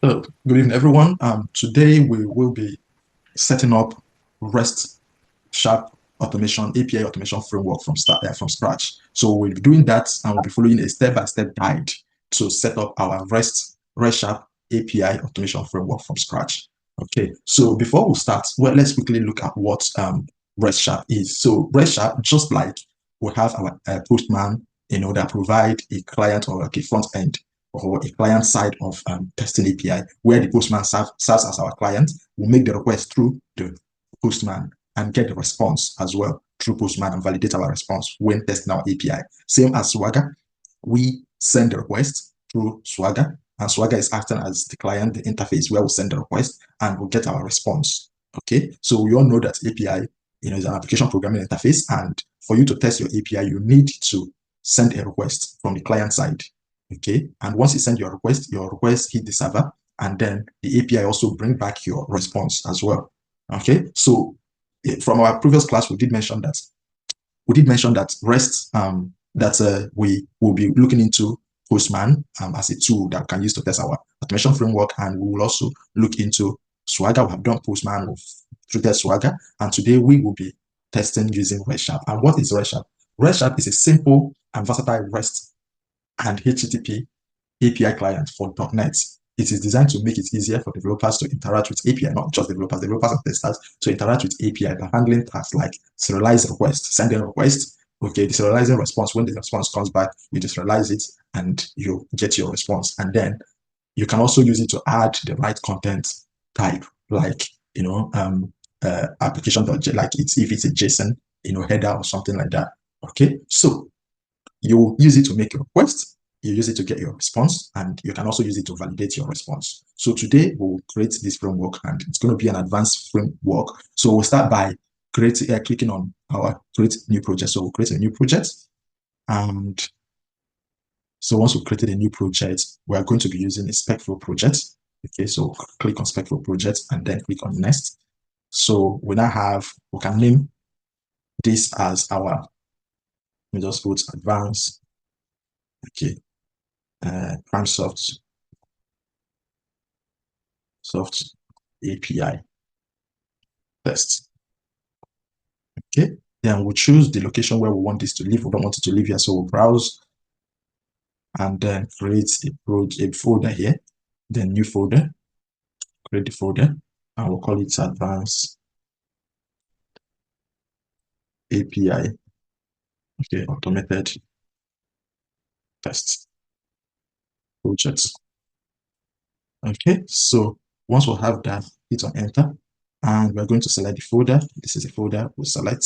Hello, good evening, everyone. Today we will be setting up RestSharp automation API automation framework from scratch. So we'll be doing that, and we'll be following a step-by-step guide to set up our RestSharp API automation framework from scratch. Okay, so before we start, well, let's quickly look at what RestSharp is. So RestSharp, just like we have our Postman, that provide a client or like a front end or a client side of testing API, where the Postman serves as our client. We make the request through the Postman and get the response as well through Postman and validate our response when testing our API. Same as Swagger, we send the request through Swagger, and Swagger is acting as the client, the interface where we send the request and we'll get our response. Okay, so we all know that API, is an application programming interface, and for you to test your API, you need to send a request from the client side. Okay, and once you send your request hit the server, and then the API also bring back your response as well. Okay, so from our previous class, we did mention that REST we will be looking into Postman as a tool that we can use to test our automation framework, and we will also look into Swagger. We have done Postman, we've treated Swagger, and today we will be testing using RestSharp. And what is RestSharp? RestSharp is a simple and versatile REST and HTTP API client for .NET. It is designed to make it easier for developers to interact with API, not just developers and testers, to interact with API by handling tasks like serialize requests, sending requests, okay, the serializing response. When the response comes back, you serialize it and you get your response. And then you can also use it to add the right content type, like, application, like if it's a JSON, header or something like that. Okay, so you use it to make a request, you use it to get your response, and you can also use it to validate your response. So today we'll create this framework, and it's going to be an advanced framework. So we'll start by clicking on our create new project. So we'll create a new project, and so once we've created a new project, we are going to be using a SpecFlow project. Okay, so click on SpecFlow project and then click on next. So we can name this as our, let me just put advanced, okay, soft API test. Okay, then we'll choose the location where we want this to live. We don't want it to live here, so we'll browse and then create a folder here, then new folder, create the folder, and we'll call it advanced API, okay, automated test projects. Okay, so once we have that, hit on enter, and we're going to select the folder. This is a folder we'll select.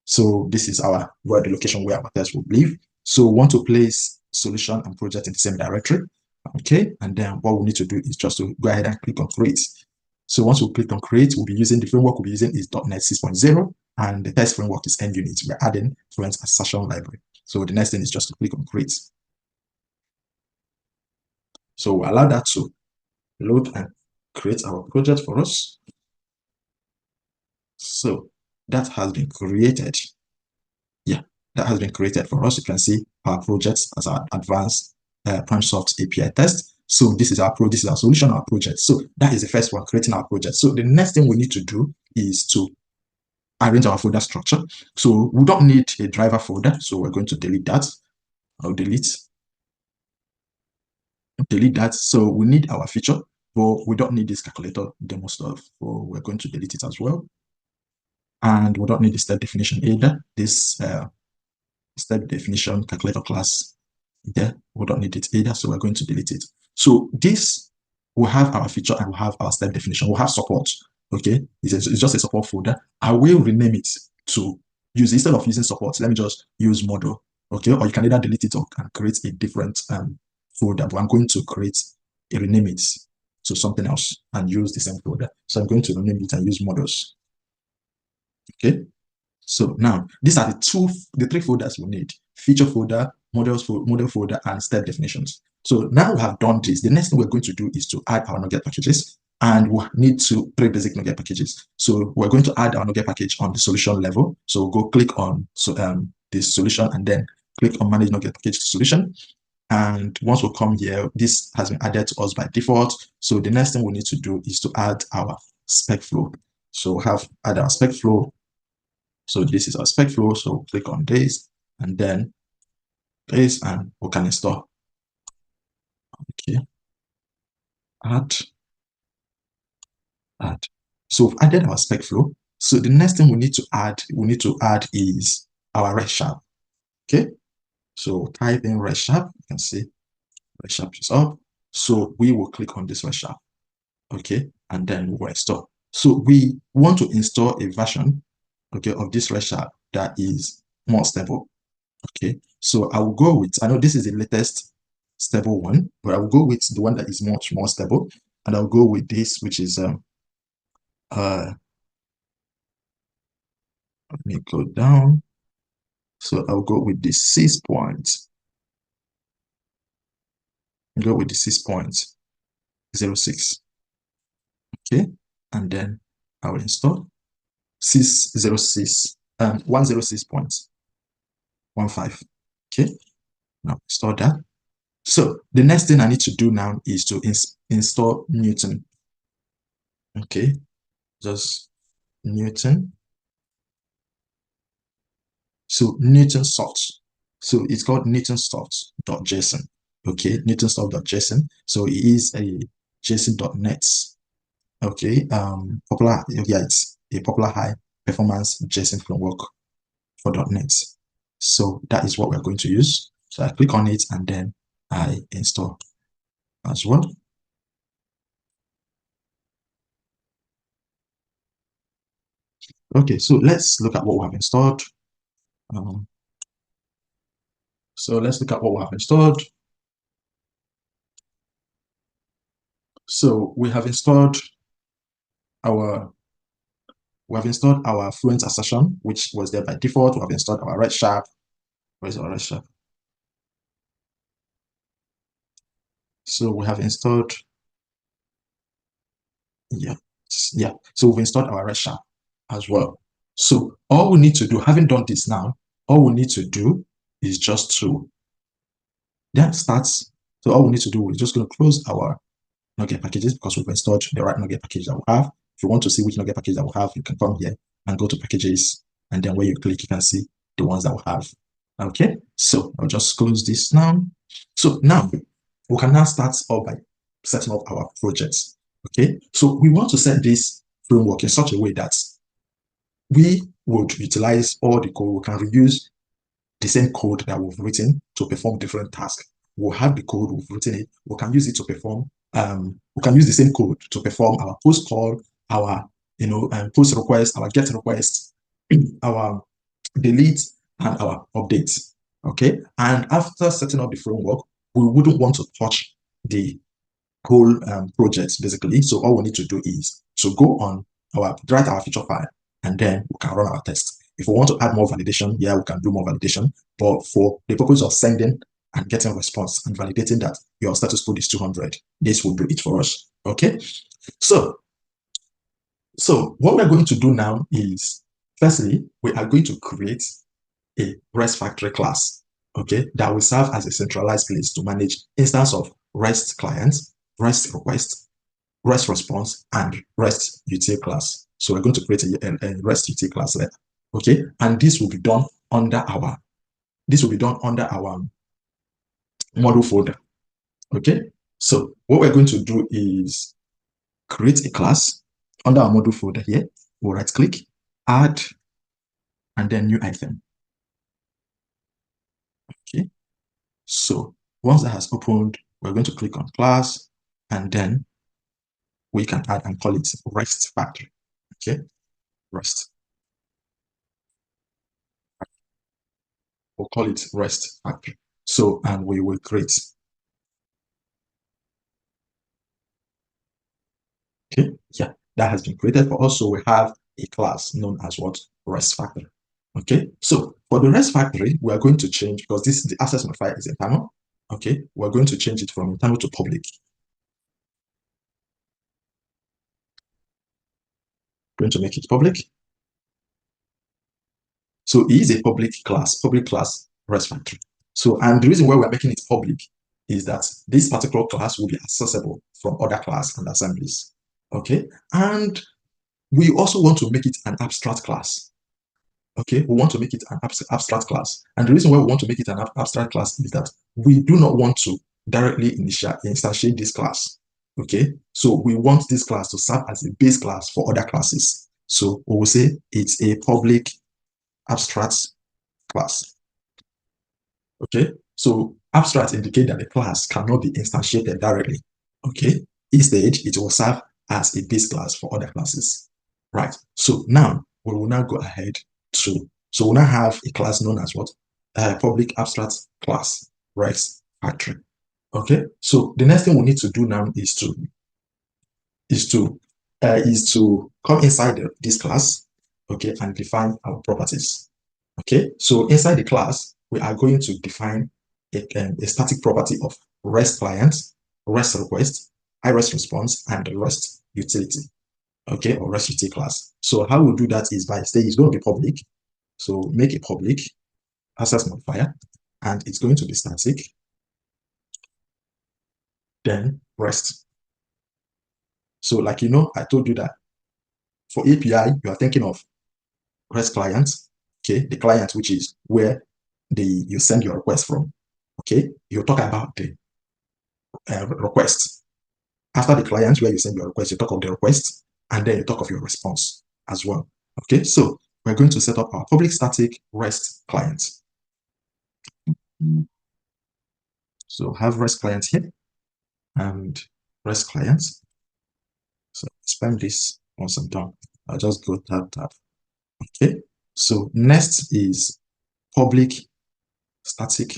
So this is the location where our test will live. So we want to place solution and project in the same directory. Okay, and then what we need to do is just to go ahead and click on create. So once we click on create, we'll be using the framework we'll be using is .NET 6.0, and the test framework is NUnit. We're adding Fluent Assertion Library. So the next thing is just to click on create. So we'll allow that to load and create our project for us. So that has been created. Yeah, that has been created for us. You can see our projects as our advanced PrimeSoft API test. So this is our solution, our project. So that is the first one, creating our project. So the next thing we need to do is to arrange our folder structure. So we don't need a driver folder, so we're going to delete that. I'll delete that. So we need our feature, but we don't need this calculator demo stuff. So we're going to delete it as well. And we don't need the step definition either. This step definition calculator class there, we don't need it either, so we're going to delete it. So this will have our feature and we'll have our step definition. We'll have support. Okay, it's just a support folder. I will rename it to use, instead of using support, let me just use model. Okay, or you can either delete it or can create a different folder, but I'm going to rename it to something else and use the same folder. So I'm going to rename it and use models. Okay, so now these are the three folders we need: feature folder, model folder, and step definitions. So now we have done this. The next thing we're going to do is to add our NuGet packages, and we need three basic NuGet packages. So we're going to add our NuGet package on the solution level. So go click on the solution and then click on manage NuGet package to solution. And once we come here, this has been added to us by default. So the next thing we need to do is to add our spec flow. So we have add our spec flow. So this is our spec flow. So click on this and then this, and we can install. Okay. Add. So we've added our spec flow. So the next thing we need to add is our RestSharp. Okay. So type in RestSharp. You can see RestSharp is up. So we will click on this RestSharp. Okay. And then we will install. So we want to install a version, okay, of this RestSharp that is more stable. Okay. So I will go with, I know this is the latest stable one, but I will go with the one that is much more stable. And I'll go with this, which is let me go down. So I'll go with the 6 points. Go with the 6.06. Okay, and then I will install 606 106.15. Okay, now install that. So the next thing I need to do now is to install Newton. Okay, just Newton. So Newton soft. So it's called newtonsoft.json. Okay, newtonsoft.json. So it is a json.net. Okay, popular, yeah, it's a popular high performance JSON framework for .NET. So that is what we're going to use. So I click on it and then I install as well. Okay, so let's look at what we have installed. So let's look at what we have installed. So we have installed our Fluent assertion, which was there by default. We have installed our RestSharp. Where's our RestSharp? So we have installed, yeah. So we've installed our RestSharp as well. So all we need to do, having done this now, all we need to do is just to then start. So all we need to do, we're just going to close our Nugget packages because we've installed the right Nugget package that we have. If you want to see which Nugget package that we have, you can come here and go to packages. And then where you click, you can see the ones that we have. Okay, so I'll just close this now. So now we can now start off by setting up our projects. Okay, so we want to set this framework in such a way that we would utilize all the code. We can reuse the same code that we've written to perform different tasks. We'll have the code, we've written it, we can use it to perform, we can use the same code to perform our post call, our, post request, our get request, our delete, and our updates. Okay. And after setting up the framework, we wouldn't want to touch the whole project basically. So all we need to do is to go on write our feature file, and then we can run our test. If we want to add more validation, yeah, we can do more validation. But for the purpose of sending and getting a response and validating that your status code is 200, this will do it for us. Okay. So what we're going to do now is, firstly, we are going to create a REST factory class, okay, that will serve as a centralized place to manage instance of REST clients, REST request, REST response, and REST util class. So we're going to create a REST util class there, okay, and this will be done under our model folder. Okay, so what we're going to do is create a class under our model folder here. We'll right click, add, and then new item. Okay, so once that has opened, we're going to click on class, and then we can add and call it REST factory. Okay, REST. We'll call it REST factory. So, and we will create. Okay, yeah, that has been created for us. So we have a class known as what? REST factory. Okay, so for the REST factory, we are going to change, because the access modifier is internal. Okay, we're going to change it from internal to public. Going to make it public. So it is a public class REST factory. So, and the reason why we're making it public is that this particular class will be accessible from other class and assemblies. Okay, and we also want to make it an abstract class. Okay, we want to make it an abstract class. And the reason why we want to make it an abstract class is that we do not want to directly instantiate this class. Okay, so we want this class to serve as a base class for other classes. So we will say it's a public abstract class. Okay, so abstract indicate that the class cannot be instantiated directly. Okay, instead it will serve as a base class for other classes. Right, so now we will now go ahead to, so we'll now have a class known as what? Public abstract class, right? Factory. Okay, so the next thing we need to do now is to come inside this class, okay, and define our properties. Okay, so inside the class, we are going to define a static property of REST client, REST request, iREST response, and the REST utility. Okay, or REST utility class. So how we'll do that is by saying it's going to be public. So make a public access modifier, and it's going to be static. Then REST. So like I told you that for API, you are thinking of REST client, okay, the client which is where you send your request from. Okay, you talk about the request. After the client where you send your request, you talk of the request, and then you talk of your response as well. Okay, so we're going to set up our public static REST client. So have REST client here and REST client. So expand this once I'm done. I'll just go tab. Okay, so next is public static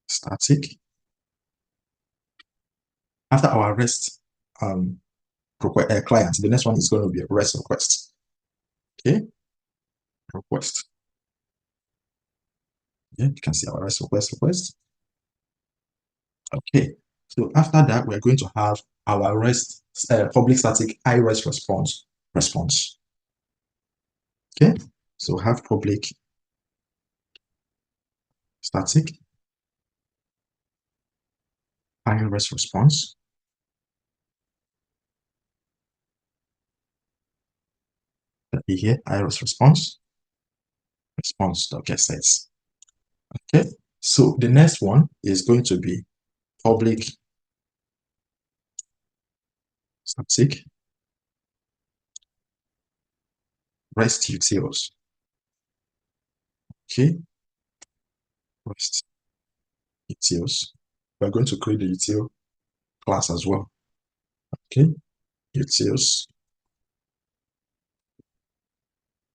static. After our REST client, the next one is going to be a REST request. Okay, request. Yeah, you can see our REST request. Okay, so after that, we're going to have our REST public static iREST response. Okay, so have public static iREST response. Here, iREST response.getSets. Okay, so the next one is going to be public static REST utils. Okay, REST utils. We're going to create the util class as well. Okay, utils.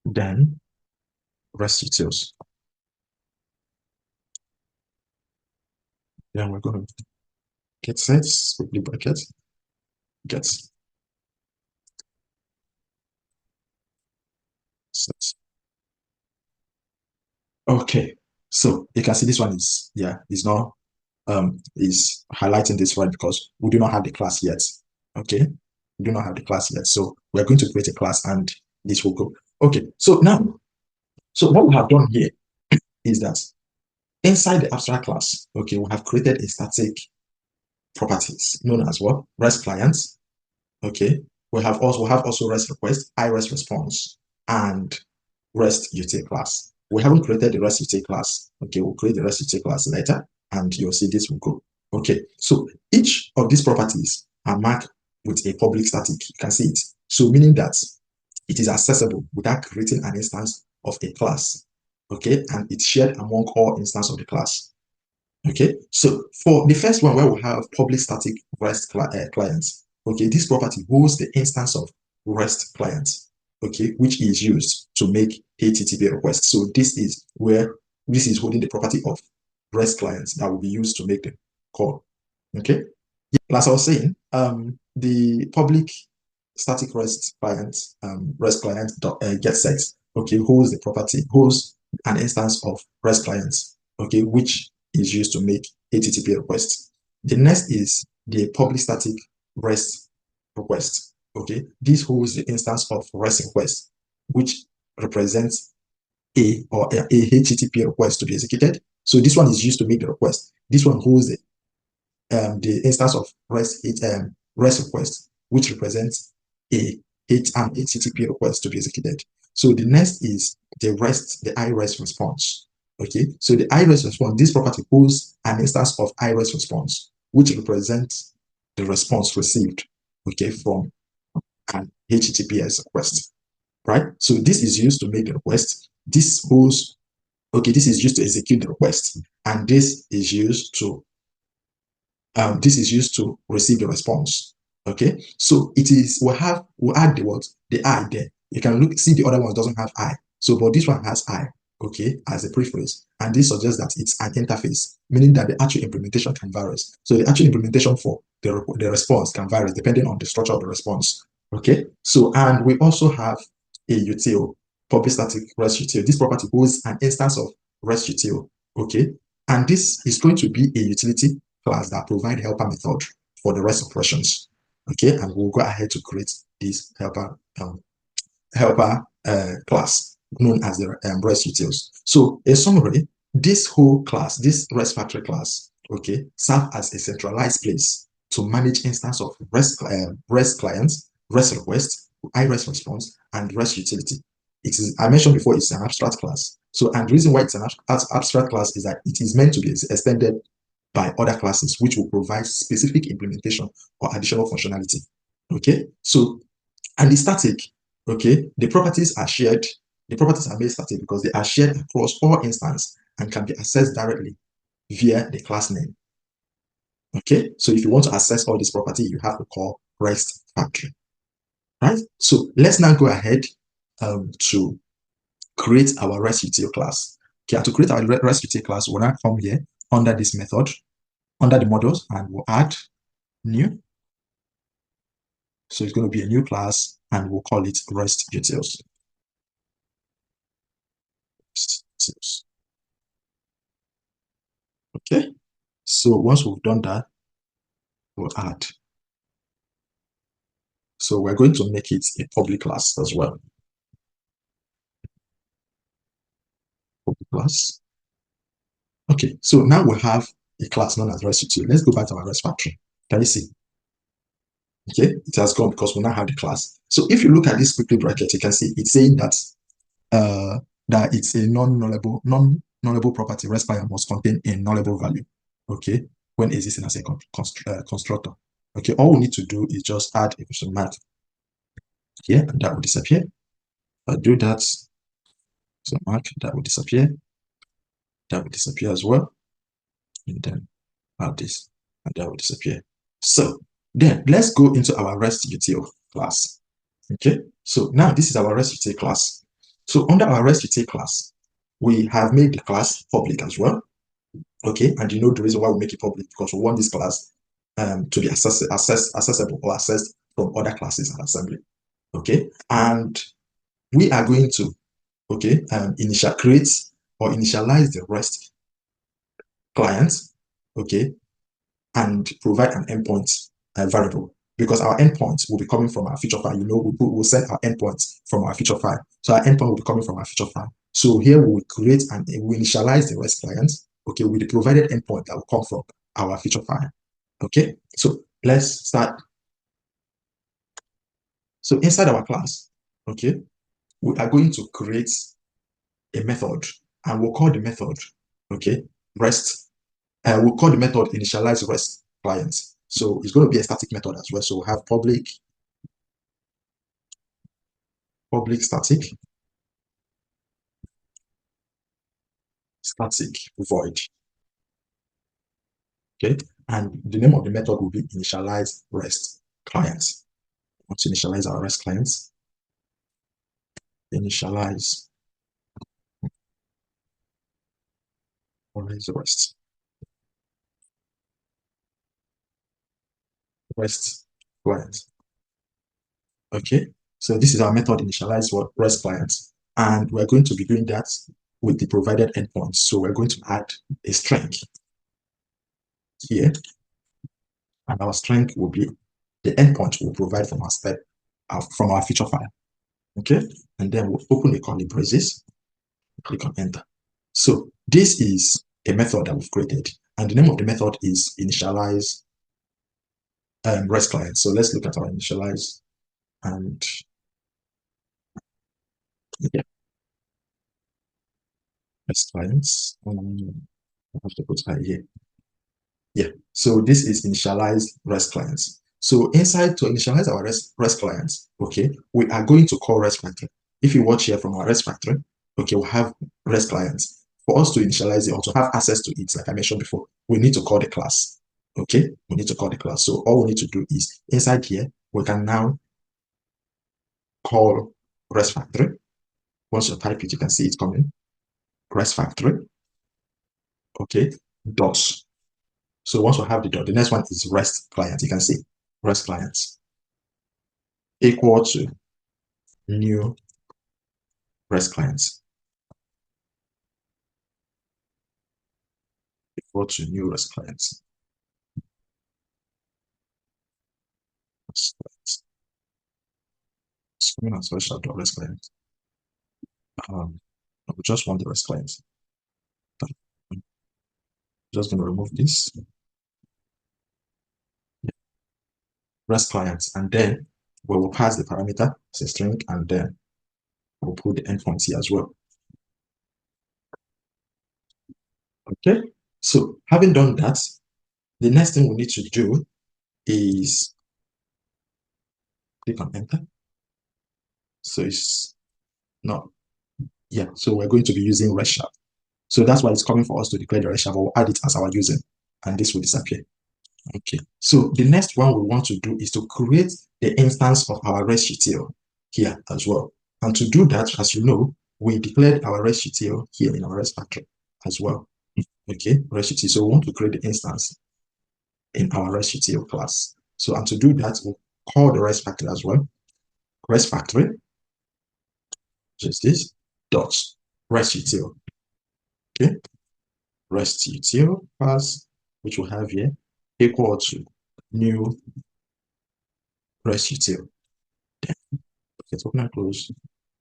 Then REST utils. Then we're going to get sets, quickly bracket, get sets. Okay, so you can see this one is not is highlighting this right because we do not have the class yet. Okay, we do not have the class yet, so we're going to create a class and this will go. Okay, so now, so what we have done here is that inside the abstract class, okay, we have created a static properties known as what? REST clients. Okay, we have also REST request, iREST response, and REST util class. We haven't created the REST util class. Okay, we'll create the REST util class later, and you'll see this will go. Okay, so each of these properties are marked with a public static. You can see it. So meaning that it is accessible without creating an instance of a class. Okay, and it's shared among all instances of the class. Okay, so for the first one where we have public static REST clients, okay, this property holds the instance of REST clients, okay, which is used to make HTTP requests. So this is holding the property of REST clients that will be used to make the call. Okay, as I was saying, the public static REST client, getSets, okay, holds an instance of REST clients, okay, which is used to make HTTP requests. The next is the public static REST request. Okay, this holds the instance of REST request, which represents a HTTP request to be executed. So this one is used to make the request. This one holds the instance of REST request, which represents an HTTP request to be executed. So the next is the iREST response. Okay, so the iREST response, this property holds an instance of iREST response, which represents the response received, okay, from an HTTPS request, right? So this is used to make the request. This is used to execute the request, and this is used to receive the response. Okay, so we'll add the I there. You can see the other one doesn't have I. So, but this one has I, okay, as a prefix. And this suggests that it's an interface, meaning that the actual implementation can vary. So the actual implementation for the response can vary depending on the structure of the response. Okay, so, and we also have a util, public static REST util. This property holds an instance of REST util, okay, and this is going to be a utility class that provide helper method for the REST operations. Okay, and we'll go ahead to create this helper class known as the REST utils. So, in summary, this whole class, this REST factory class, okay, serve as a centralized place to manage instance of REST clients, REST requests, iREST response, and REST utility. I mentioned before, it's an abstract class. So, and the reason why it's an abstract class is that it is meant to be extended by other classes, which will provide specific implementation or additional functionality. Okay, so, and the static, okay, the properties are shared. The properties are made static because they are shared across all instances and can be accessed directly via the class name. Okay, so if you want to access all this property, you have to call REST factory. Right? So let's now go ahead to create our REST util class. Okay, and to create our REST util class, we'll now come here under this method, under the models, and we'll add new. So it's going to be a new class, and we'll call it REST utils. Okay, so once we've done that, we'll add. So we're going to make it a public class as well. Public class. Okay, so now we have a class known as REST util. Let's go back to our REST factory. Can you see? Okay, it has gone because we now have the class. So if you look at this quickly bracket, you can see it's saying that that it's a non-nullable property. REST client must contain a nullable value. Okay, when existing as a constructor. Okay, all we need to do is just add a question mark here, and that will disappear. I do that, so mark that will disappear. That will disappear as well, and then add this, and that will disappear. So then let's go into our REST util class. Okay, so now this is our REST util class. So under our REST util class, we have made the class public as well. Okay, and you know the reason why we make it public, because we want this class to be accessible or accessed from other classes and assembly. Okay, and we are going to create or initialize the REST client, okay, and provide an endpoint variable, because our endpoints will be coming from our feature file. You know, we'll send our endpoints from our feature file. So our endpoint will be coming from our feature file. So here we will create and we initialize the REST client, okay, with the provided endpoint that will come from our feature file. Okay, so let's start. So inside our class, okay, we are going to create a method, and we'll call the method, okay, REST. We'll call the method initialize REST clients. So it's going to be a static method as well. So we'll have public static void. Okay, and the name of the method will be initialize REST clients. Want to initialize our REST clients? Initialize REST clients. Okay, so this is our method initialize REST clients, and we're going to be doing that with the provided endpoints. So we're going to add a string here, and our string will be the endpoint we'll provide from our feature file. Okay, and then we'll open the curly braces, click on enter. So this is a method that we've created, and the name of the method is initialize REST client. So let's look at our initialize and yeah, REST clients. I have to put that here. Yeah, so this is initialize REST clients. So inside to initialize our REST clients, okay, we are going to call REST factory. If you watch here from our REST factory, okay, we'll have REST clients. For us to initialize it or to have access to it, like I mentioned before, we need to call the class. Okay, we need to call the class. So all we need to do is inside here, we can now call REST factory. Once you type it, you can see it coming. REST factory. Okay, dots. So once we have the dot, the next one is REST client. You can see REST clients equal to new REST clients equal to new REST clients. It's coming as RestSharp.REST client. We just want the REST clients. I'm just going to remove this REST clients, and then we will pass the parameter as a string, and then we'll put the endpoints here as well. Okay, so having done that, the next thing we need to do is click on enter. So it's not, yeah, so we're going to be using RestSharp. So that's why it's coming for us to declare the RestSharp, but we'll add it as our using, and this will disappear. Okay, so the next one we want to do is to create the instance of our REST here as well. And to do that, as you know, we declared our REST here in our REST factory as well. Okay, REST so we want to create the instance in our REST class. So, and to do that, we'll call the REST factory as well. REST factory, just this, dot REST okay, REST class, which we have here, equal to new REST Then, okay, open and close,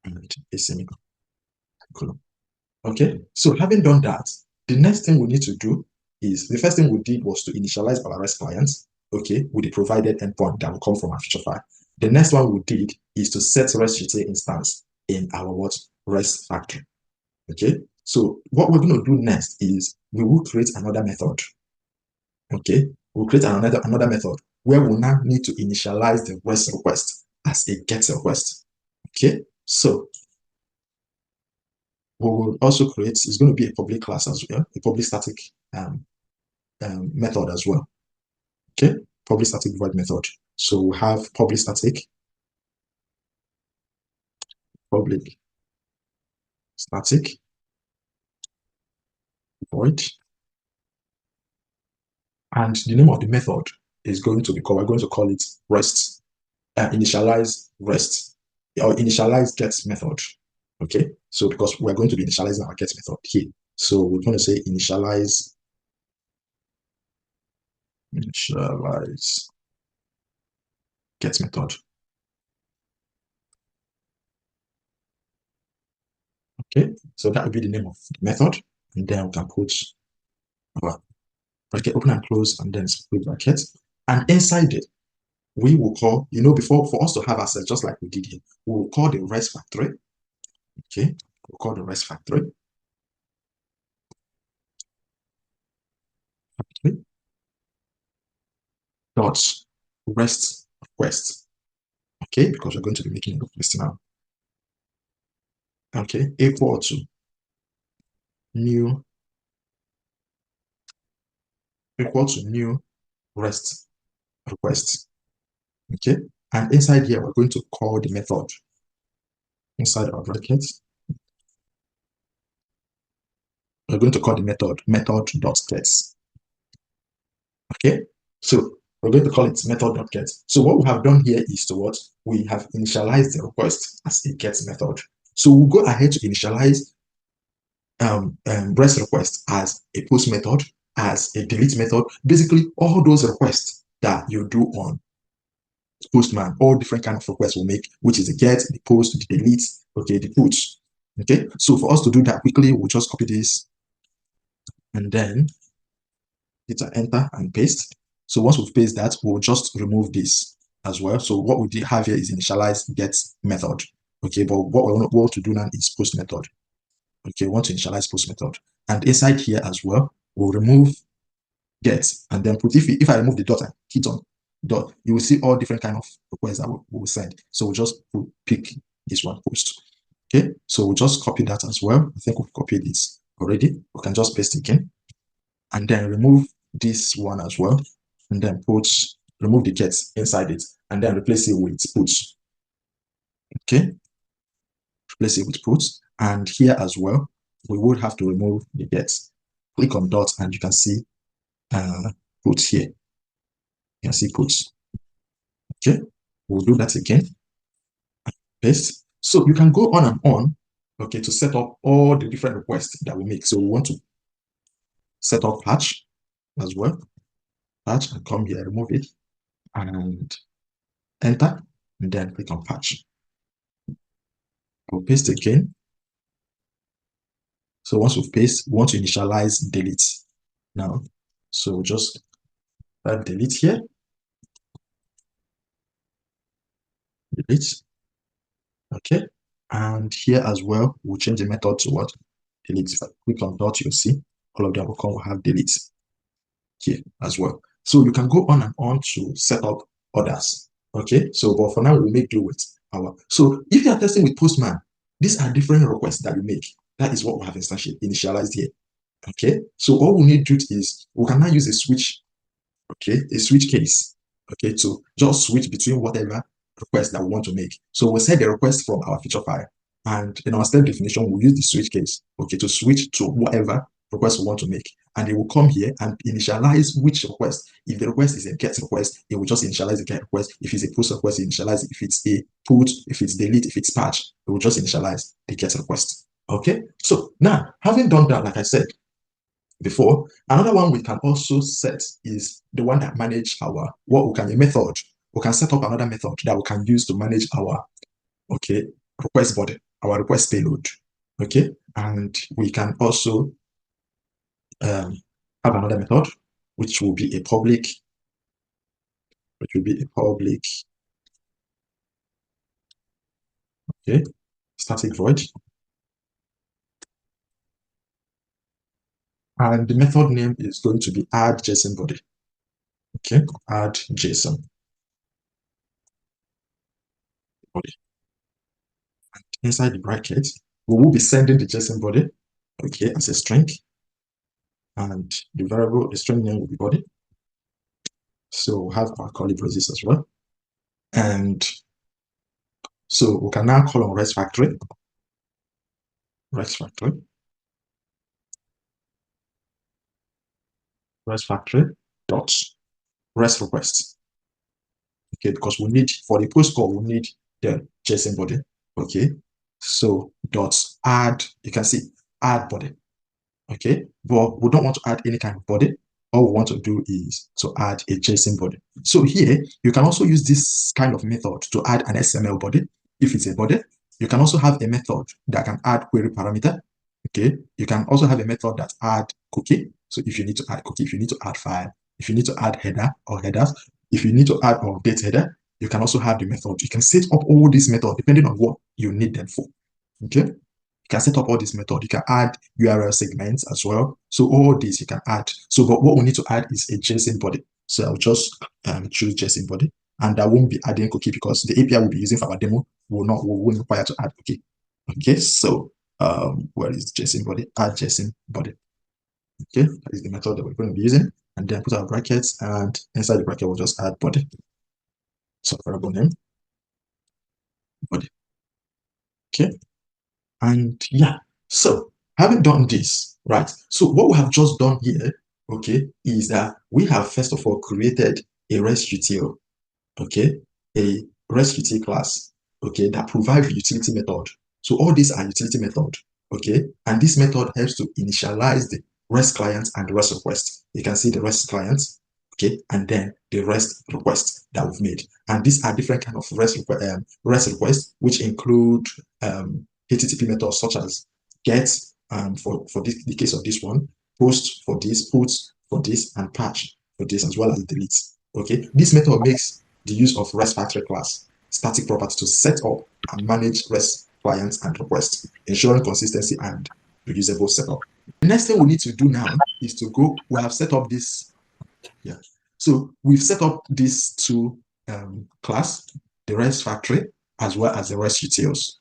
and a semicolon. Okay, so having done that, the next thing we need to do is, the first thing we did was to initialize our REST clients, okay, with the provided endpoint that will come from our feature file. The next one we did is to set REST instance in our what REST factory. Okay, so what we're going to do next is we will create another method. Okay, we'll create another method where we'll now need to initialize the REST request as a GET request. Okay, so we will also create, it's going to be a public class as well, a public static method as well. Okay, public static void method. So we have public static void, and the name of the method is going to be called, we're going to call it REST, initialize REST, or initialize get method. Okay, so because we're going to be initializing our get method here, so we're going to say initialize get method. Okay, so that will be the name of the method, and then we can put our bracket open and close, and then split bracket, and inside it we will call, you know, before, for us to have access, just like we did here, we will call the REST factory. Okay, we'll call the REST factory dot REST request. Okay, because we're going to be making a request now. Okay, equal to new REST request. Okay, and inside here we're going to call the method inside our brackets. We're going to call the method.get. Okay, so we're going to call it method.get. So what we have done here is to what? We have initialized the request as a get method. So we'll go ahead to initialize REST request as a post method, as a delete method, basically all those requests that you do on postman, all different kind of requests will make, which is the get, the post, the delete, okay, the put. Okay, so for us to do that quickly, we'll just copy this and then hit enter and paste. So once we've pasted that, we'll just remove this as well. So what we have here is initialize get method. Okay, but what we want to do now is post method. Okay, we want to initialize post method. And inside here as well, we'll remove get and then put, if I remove the dot and hit on dot, you will see all different kind of requests that we'll send. So we'll just pick this one, post. Okay, so we'll just copy that as well. I think we've copied this already. We can just paste again and then remove this one as well, and then remove the get inside it, and then replace it with put. Okay, replace it with put, and here as well, we would have to remove the get. Click on dot, and you can see put here. You can see put. Okay, we'll do that again. Paste. So you can go on and on, okay, to set up all the different requests that we make. So we want to set up patch as well. Patch, and come here, remove it, and enter, and then click on patch. I'll paste again. So once we've pasted, we want to initialize delete now. So just type delete here. Delete. Okay. And here as well, we'll change the method to what? Delete. If I click on dot, you'll see all of them will have delete here as well. So you can go on and on to set up others. Okay. So, but for now, we'll make do with our. So if you are testing with Postman, these are different requests that we make. That is what we have initialized here. Okay. So all we need to do is we can now use a switch. Okay, a switch case. Okay, to just switch between whatever request that we want to make. So we'll set the request from our feature file, and in our step definition, we'll use the switch case, okay, to switch to whatever request we want to make. And it will come here and initialize which request. If the request is a get request, it will just initialize the get request. If it's a post request, it initialize. If it's a put, if it's delete, if it's patch, it will just initialize the get request. Okay, so now having done that, like I said before, another one we can also set is the one that manage our a method. We can set up another method that we can use to manage our request body, our request payload. Okay, and we can also have another method which will be a public, static void. And the method name is going to be add JSON body. Okay, add JSON body. And inside the bracket, we will be sending the JSON body, okay, as a string. And the variable, the string name will be body. So we'll have our curly braces as well. And so we can now call on REST factory. REST factory dot REST request. Okay, because we need, for the post call, we need the JSON body. Okay, so dot add, you can see add body. Okay, but we don't want to add any kind of body. All we want to do is to add a JSON body. So here, you can also use this kind of method to add an XML body if it's a body. You can also have a method that can add query parameter. Okay, you can also have a method that add cookie. So if you need to add cookie, if you need to add file, if you need to add header or headers, if you need to add or update header, you can also have the method. You can set up all these methods depending on what you need them for. Okay, you can set up all this method. You can add URL segments as well. So all these you can add. So but what we need to add is a JSON body. So I'll just choose JSON body, and I won't be adding cookie because the API we'll be using for our demo won't require to add cookie. Okay, so where is JSON body? Add JSON body. Okay, that is the method that we're going to be using, and then put our brackets, and inside the bracket we'll just add body. So variable name body. Okay, and yeah, so having done this, right? So what we have just done here, okay, is that we have first of all created a REST util, okay, a REST util class, okay, that provides the utility method. So all these are utility method, okay, and this method helps to initialize the REST client and the REST request. You can see the REST client, okay, and then the REST request that we've made. And these are different kind of REST requests, which include HTTP methods such as get for the case of this one, post for this, put for this, and patch for this, as well as delete. Okay, this method makes the use of REST factory class static property to set up and manage REST clients and requests, ensuring consistency and reusable setup. The next thing we need to do now is to go. We have set up this. Yeah. So we've set up these two class, the REST factory as well as the REST utils.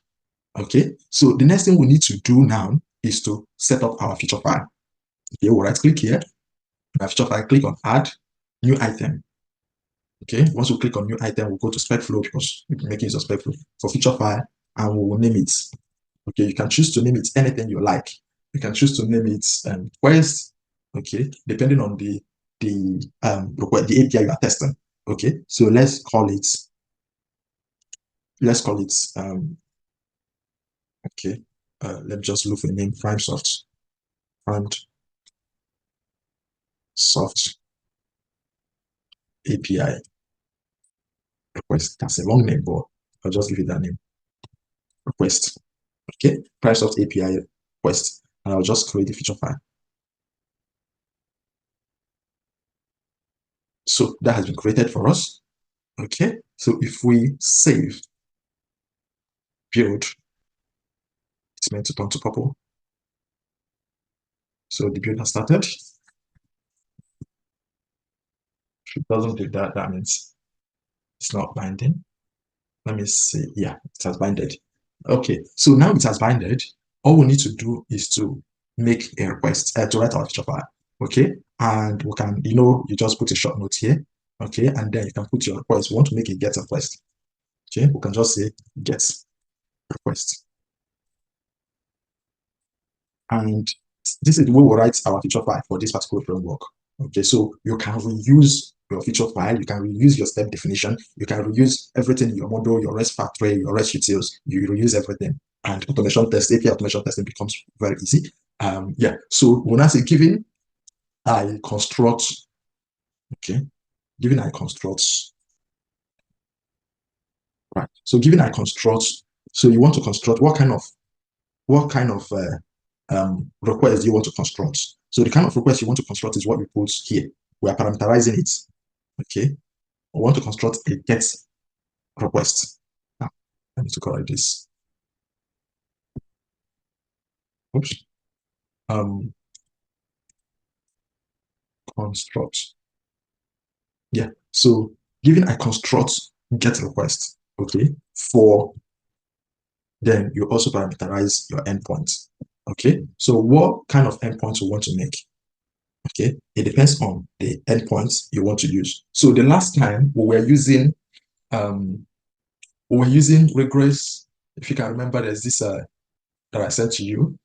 Okay. So the next thing we need to do now is to set up our feature file. Okay. We'll right click here. Our feature file. Click on Add New Item. Okay. Once we click on New Item, we'll go to spec flow because we're making use of spec flow for feature file, and we will name it. Okay. You can choose to name it anything you like. You can choose to name it Quest. Okay. Depending on the API you are testing. Okay, so let's call it okay, let me just look for a name. Prime Soft API request. That's a long name, but I'll just give it that name. Request. Okay, Prime Soft API request, and I'll just create the feature file. So that has been created for us. Okay, so if we save build, it's meant to turn to purple. So the build has started. If it doesn't do that, that means it's not binding. Let me see. Yeah, it has binded. Okay, so now it has binded. All we need to do is to make a request to write our feature file. Okay, and we can, you just put a short note here. Okay, and then you can put your request. We want to make a get request. Okay, we can just say get request. And this is the way we write our feature file for this particular framework. Okay, so you can reuse your feature file, you can reuse your step definition, you can reuse everything in your model, your REST factory, your REST utils, you reuse everything. And automation test, API automation testing becomes very easy. Yeah, so when I say given I construct, okay, given I construct, right? So given I construct, so you want to construct what kind of request you want to construct. So the kind of request you want to construct is what you put here. We are parameterizing it. Okay. I want to construct a get request. Now, I need to correct this. Oops. Construct. Yeah. So given I construct get request, okay, then you also parameterize your endpoints. Okay. So what kind of endpoints you want to make? Okay, it depends on the endpoints you want to use. So the last time we were using regress. If you can remember, there's this that I sent to you.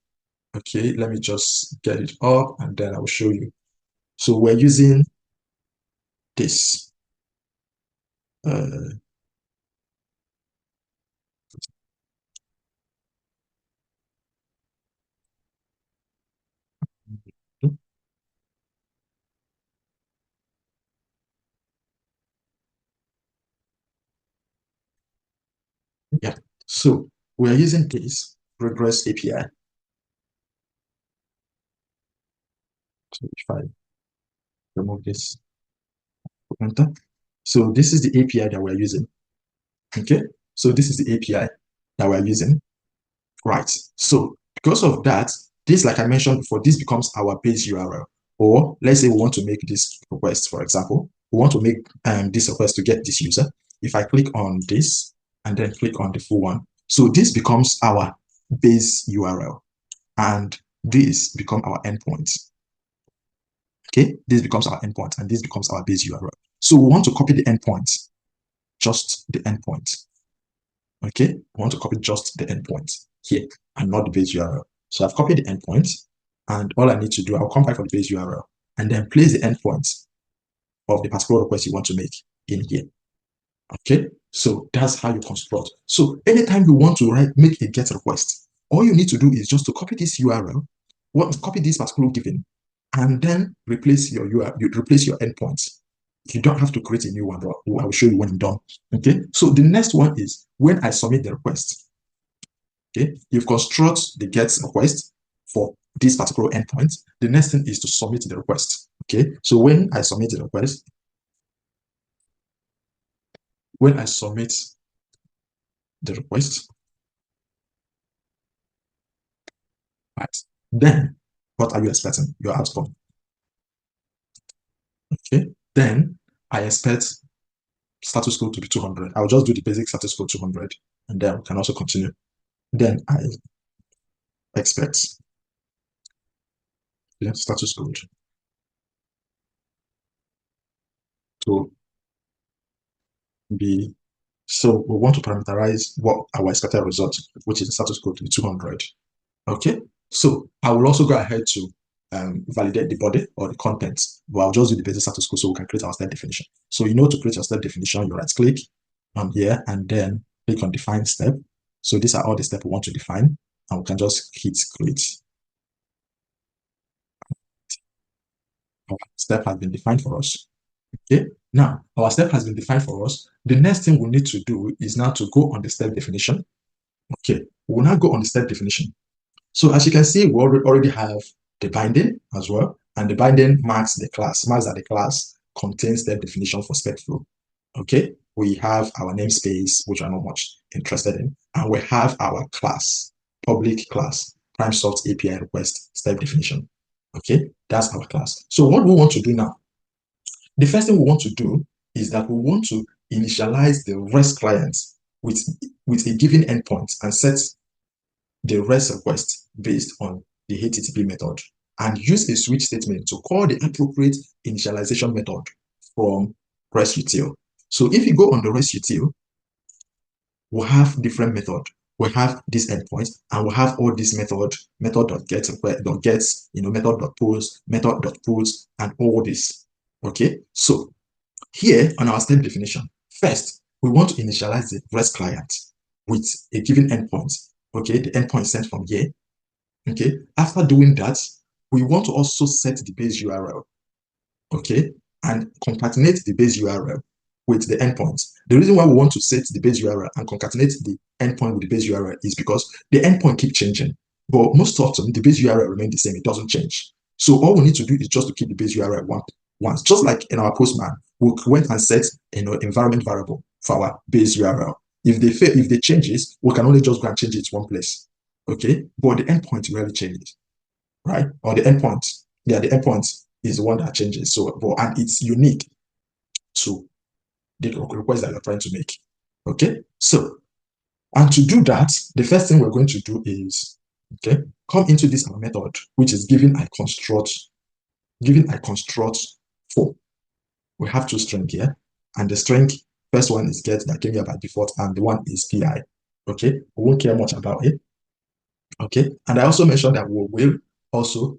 Okay, let me just get it up and then I will show you. So we're using this. Yeah, so we're using this regress API. So if I remove this, enter. So this is the API that we're using. Okay, so this is the API that we're using. Right. So because of that, this, like I mentioned before, this becomes our base URL. Or let's say we want to make this request, for example, we want to make this request to get this user. If I click on this and then click on the full one, so this becomes our base URL, and this become our endpoint. Okay, this becomes our endpoint, and this becomes our base URL. So we want to copy the endpoint, just the endpoint. Okay, I want to copy just the endpoint here and not the base URL. So I've copied the endpoint, and all I need to do, I'll come back from the base URL and then place the endpoint of the particular request you want to make in here. Okay, so that's how you construct. So anytime you want to make a get request, all you need to do is just to copy this URL, copy this particular given, and then replace your URL, you replace your endpoints. You don't have to create a new one, but I will show you when I'm done. Okay, so the next one is when I submit the request. Okay, you've construct the get request for this particular endpoint. The next thing is to submit the request. Okay, so when I submit the request, right, then what are you expecting? Your outcome. Okay, then I expect status code to be 200. I'll just do the basic status code 200, and then we can also continue. Then I expect the status code to be, so we want to parameterize what our expected result, which is the status code to be 200. Okay, so I will also go ahead to validate the body or the content, but I'll just do the basic status code so we can create our step definition. So to create your step definition, you right click on here and then click on define step. So these are all the steps we want to define, and we can just hit create. Our step has been defined for us. Okay, now our step has been defined for us. The next thing we need to do is now to go on the step definition. Okay, we'll now go on the step definition. So as you can see, we already have the binding as well, and the binding marks that the class contains step definition for step flow. Okay, we have our namespace, which I'm not much interested in, and we have our class, public class, PrimeSoft API request step definition. Okay, that's our class. So what we want to do now, the first thing we want to do is that we want to initialize the REST client with a given endpoint and set the REST request based on the HTTP method and use a switch statement to call the appropriate initialization method from REST util. So if you go on the REST util, we'll have different method. We have this endpoint and we'll have all this method.get, method.post, method.post, and all this. Okay, so here on our step definition, first, we want to initialize the REST client with a given endpoint. Okay, the endpoint sent from here. Okay, after doing that, we want to also set the base URL. Okay, and concatenate the base URL with the endpoint. The reason why we want to set the base URL and concatenate the endpoint with the base URL is because the endpoint keeps changing, but most often the base URL remains the same. It doesn't change. So all we need to do is just to keep the base URL once. Just like in our Postman, we went and set environment variable for our base URL. If they changes, we can only just go and change it to one place. Okay, but the endpoint rarely changes, right? Or the endpoint, the endpoint is the one that changes. So, and it's unique to the request that you're trying to make. Okay, so, and to do that, the first thing we're going to do is, okay, come into this method, which is given I construct for. We have two strings here, and the string, first one is get that came here by default, and the one is pi. Okay, we won't care much about it. Okay, and I also mentioned that we will also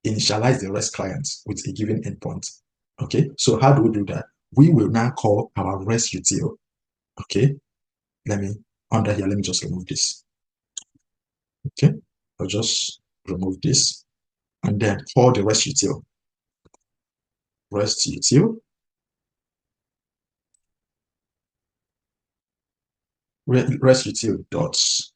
initialize the REST client with a given endpoint. Okay, so how do we do that? We will now call our REST util. Okay, under here, let me just remove this. Okay, I'll just remove this and then call the REST util. REST util. REST util dots.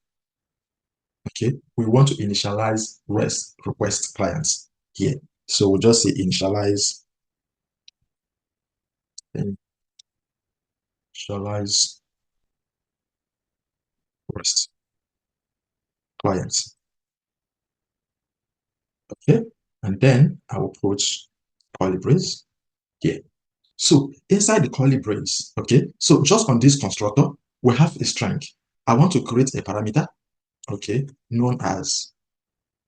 Okay, we want to initialize REST request clients here. So we'll just say initialize REST clients. Okay, and then I will put curly brace here. So inside the curly brace, okay, so just on this constructor, we have a string. I want to create a parameter, okay, known as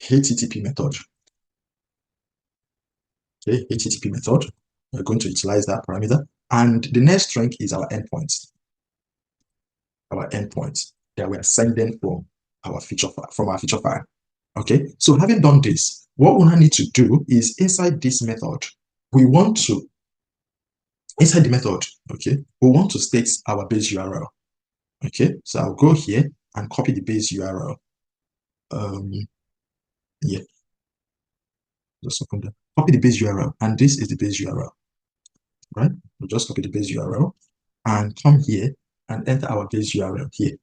HTTP method. Okay, HTTP method. We're going to utilize that parameter. And the next string is our endpoint. Our endpoint that we are sending from our feature file. Okay, so having done this, what we now need to do is inside this method, inside the method, okay, we want to state our base URL. Okay, so I'll go here and copy the base URL. Yeah, just copy the base URL, and this is the base URL. right? We'll just copy the base URL and come here and enter our base URL here.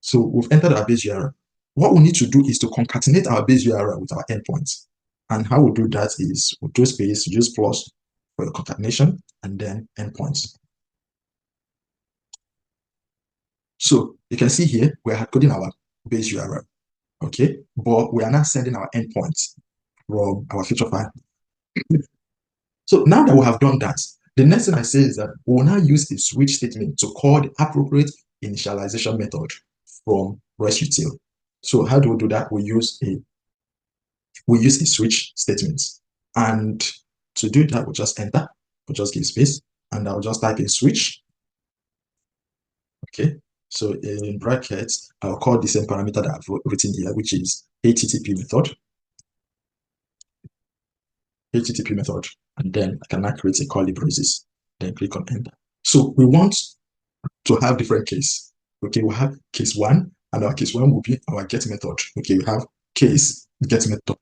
So we've entered our base URL. What we need to do is to concatenate our base URL with our endpoints. And how we do that is we'll do space, use plus for the concatenation, and then endpoints. So you can see here, we're coding our base URL, okay? But we are not sending our endpoints from our feature file. So now that we have done that, the next thing I say is that we will now use a switch statement to call the appropriate initialization method from RestUtil. So how do we do that? We use a switch statement. And to do that, we'll just enter, we'll just give space, and I'll just type in switch. Okay. So in brackets, I'll call the same parameter that I've written here, which is HTTP method. HTTP method, and then I can now create a curly braces, then click on enter. So we want to have different case. Okay, we have case one, and our case one will be our get method. Okay, we have case get method.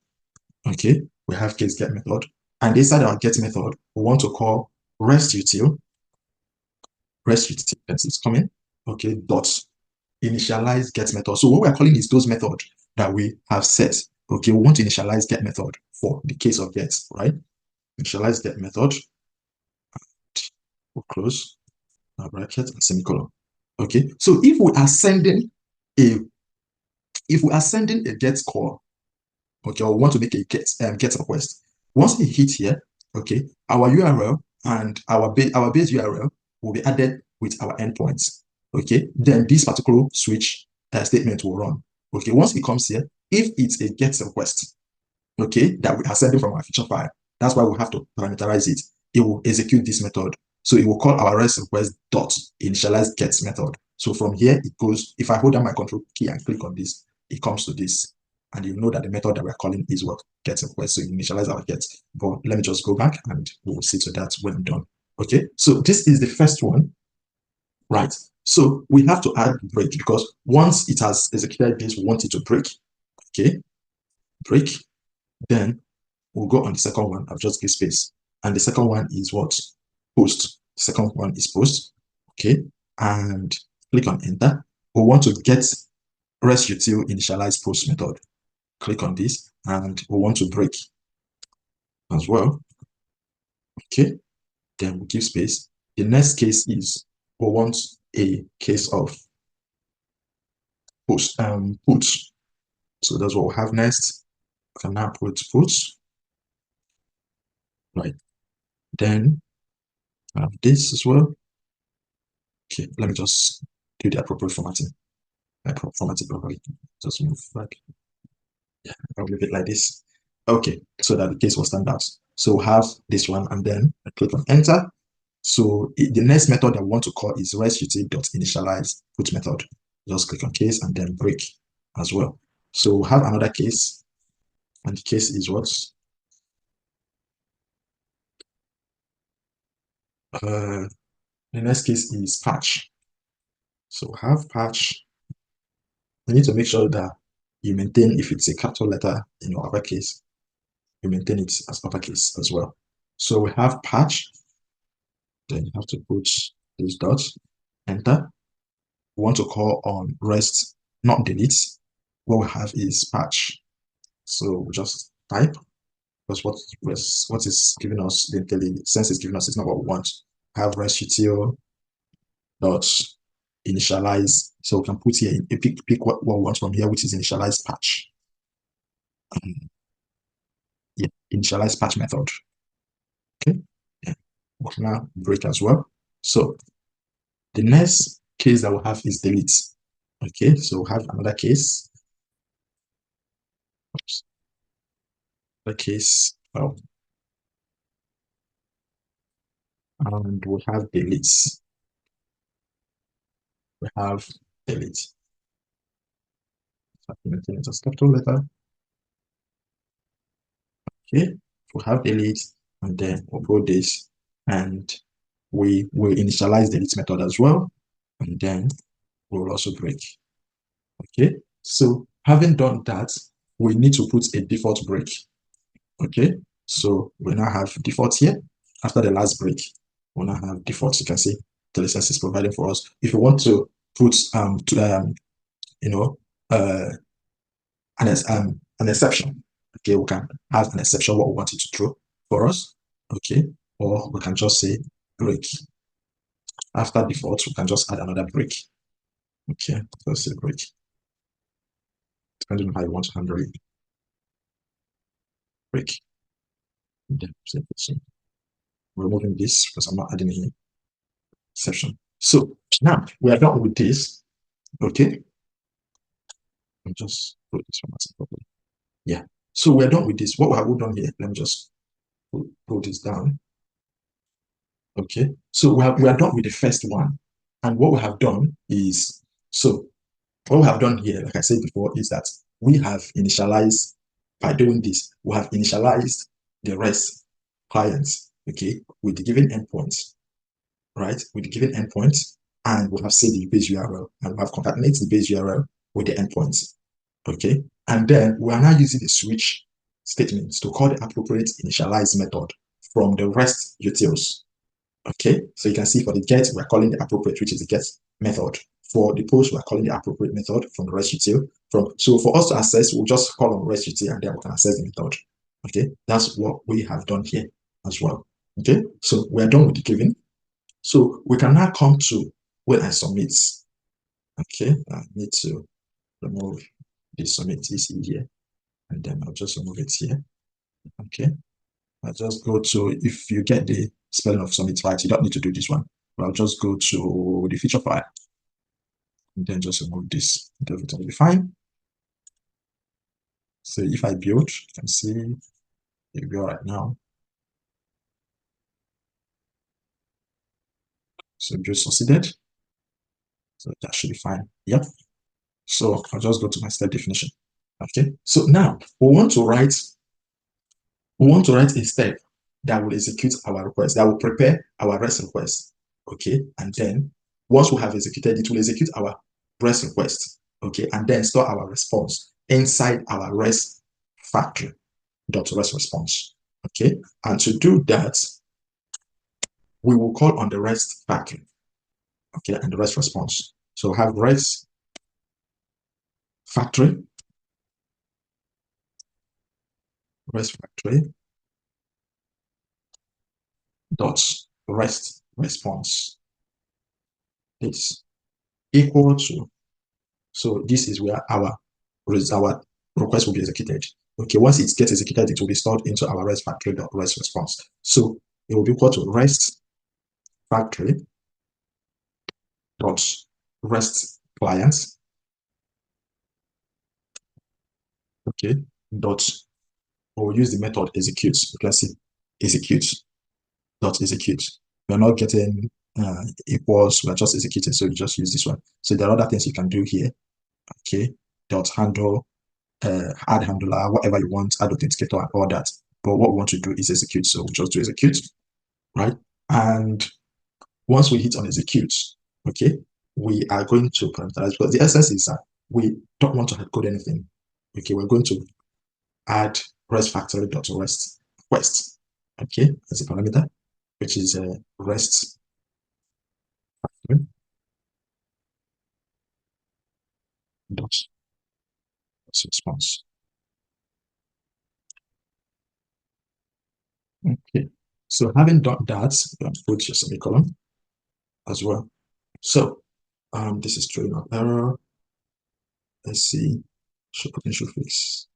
Okay, we have case get method, and inside our get method, we want to call RestUtil. RestUtil is coming. Okay, dot initialize get method. So what we're calling is those methods that we have set. Okay, we want to initialize get method for the case of get, right? Initialize get method. We'll close our bracket and semicolon. Okay, so if we are sending a get call, okay, or we want to make a get request. Once we hit here, okay, our URL and our base URL will be added with our endpoints. Okay, then this particular switch statement will run. Okay, once it comes here, if it's a get request, okay, that we are sending from our feature file, that's why we have to parameterize it. It will execute this method. So it will call our REST request dot initialize get method. So from here, it goes, if I hold down my control key and click on this, it comes to this. And you know that the method that we're calling is what? Get request. So initialize our get. But let me just go back and we'll see to that when I'm done. Okay, so this is the first one, right? So we have to add break because once it has executed this, we want it to break. Okay, break. Then we'll go on the second one. I've just give space. And the second one is what? Post. The second one is post. Okay. And click on enter. We want to get RestUtil initialize post method. Click on this and we want to break as well. Okay. Then we give space. The next case is we want a case of post put. So that's what we have next. I can now put right. Then I have this as well. Okay, let me just do the appropriate formatting. Format it properly. Just move back. Yeah, I'll leave it like this. Okay, so that the case will stand out. So we'll have this one and then I click on enter. So the next method that we want to call is RestUtil.initialize put method. Just click on case and then break as well. So we'll have another case, and the case is what? The next case is patch. So have patch. You need to make sure that you maintain, if it's a capital letter in your uppercase, you maintain it as uppercase as well. So we have patch, then you have to put these dots, enter. We want to call on rest, not delete. What we have is patch. So we just type, because what is giving us, the sense is giving us is not what we want. Have rest util dot initialize. So we can put here, pick what we want from here, which is initialize patch. Yeah, initialize patch method. Okay, yeah, we can now break as well. So the next case that we have is delete. Okay, so we have another case. Oops. The case, well, and we have delete. We have delete. So maintain it as capital letter. Okay, we have delete, and then we'll go this, and we will initialize the delete method as well, and then we'll also break. Okay, so having done that, we need to put a default break. Okay, so we now have default here, after the last break, we'll now have defaults. You can see the license is providing for us. If you want to put you know an exception, okay, we can have an exception what we want it to throw for us, okay, or we can just say break. After default, we can just add another break. Okay, let's say break. Depending on how you want to handle it. Break. Yeah, so removing this because I'm not adding any exception. So now we are done with this. Okay. I'll just put this one as a properly. Yeah. So we're done with this. What have we done here? Let me just put this down. Okay. So we are done with the first one. And what we have done is, so what we have done here, like I said before, is that we have initialized, by doing this, we have initialized the REST clients, okay, with the given endpoints, right? With the given endpoints, and we have set the base URL, and we have concatenated the base URL with the endpoints, okay? And then we are now using the switch statements to call the appropriate initialize method from the REST utils. Okay, so you can see for the get, we're calling the appropriate, which is the get method. For the post, we're calling the appropriate method from the REST util. So for us to access, we'll just call on REST util and then we can access the method. Okay, that's what we have done here as well. Okay, so we're done with the giving. So we can now come to when I submit. Okay, I need to remove the submit TC here, and then I'll just remove it here. Okay, I'll just go to, if you get the spelling of submit right, you don't need to do this one. But I'll just go to the feature file and then just remove this. Everything will be fine. So if I build, you can see it will right now. So build succeeded. So that should be fine. Yep. So I'll just go to my step definition. Okay. So now we want to write a step that will execute our request, that will prepare our REST request. Okay. And then once we have executed, it will execute our REST request. Okay. And then store our response inside our REST factory dot REST response. Okay. And to do that, we will call on the REST factory. Okay. And the REST response. So we have REST factory dot REST response is equal to, so this is where our request will be executed. Okay, once it gets executed, it will be stored into our REST factory dot REST response. So it will be equal to REST factory dot REST clients. Okay, dot, we'll use the method execute. You can see execute dot execute. We're not getting equals, we're just executing, so you just use this one. So there are other things you can do here. Okay, dot handle, add handler, whatever you want, add authenticator and all that. But what we want to do is execute, so we'll just do execute, right? And once we hit on execute, okay, we are going to parameterize, because the essence is that we don't want to hard code anything. Okay, we're going to add REST factory dot REST request, okay, as a parameter, which is a REST factory dot response. Okay, so having done that, put your semicolon as well. So this is throwing an error. Let's see, show potential fix.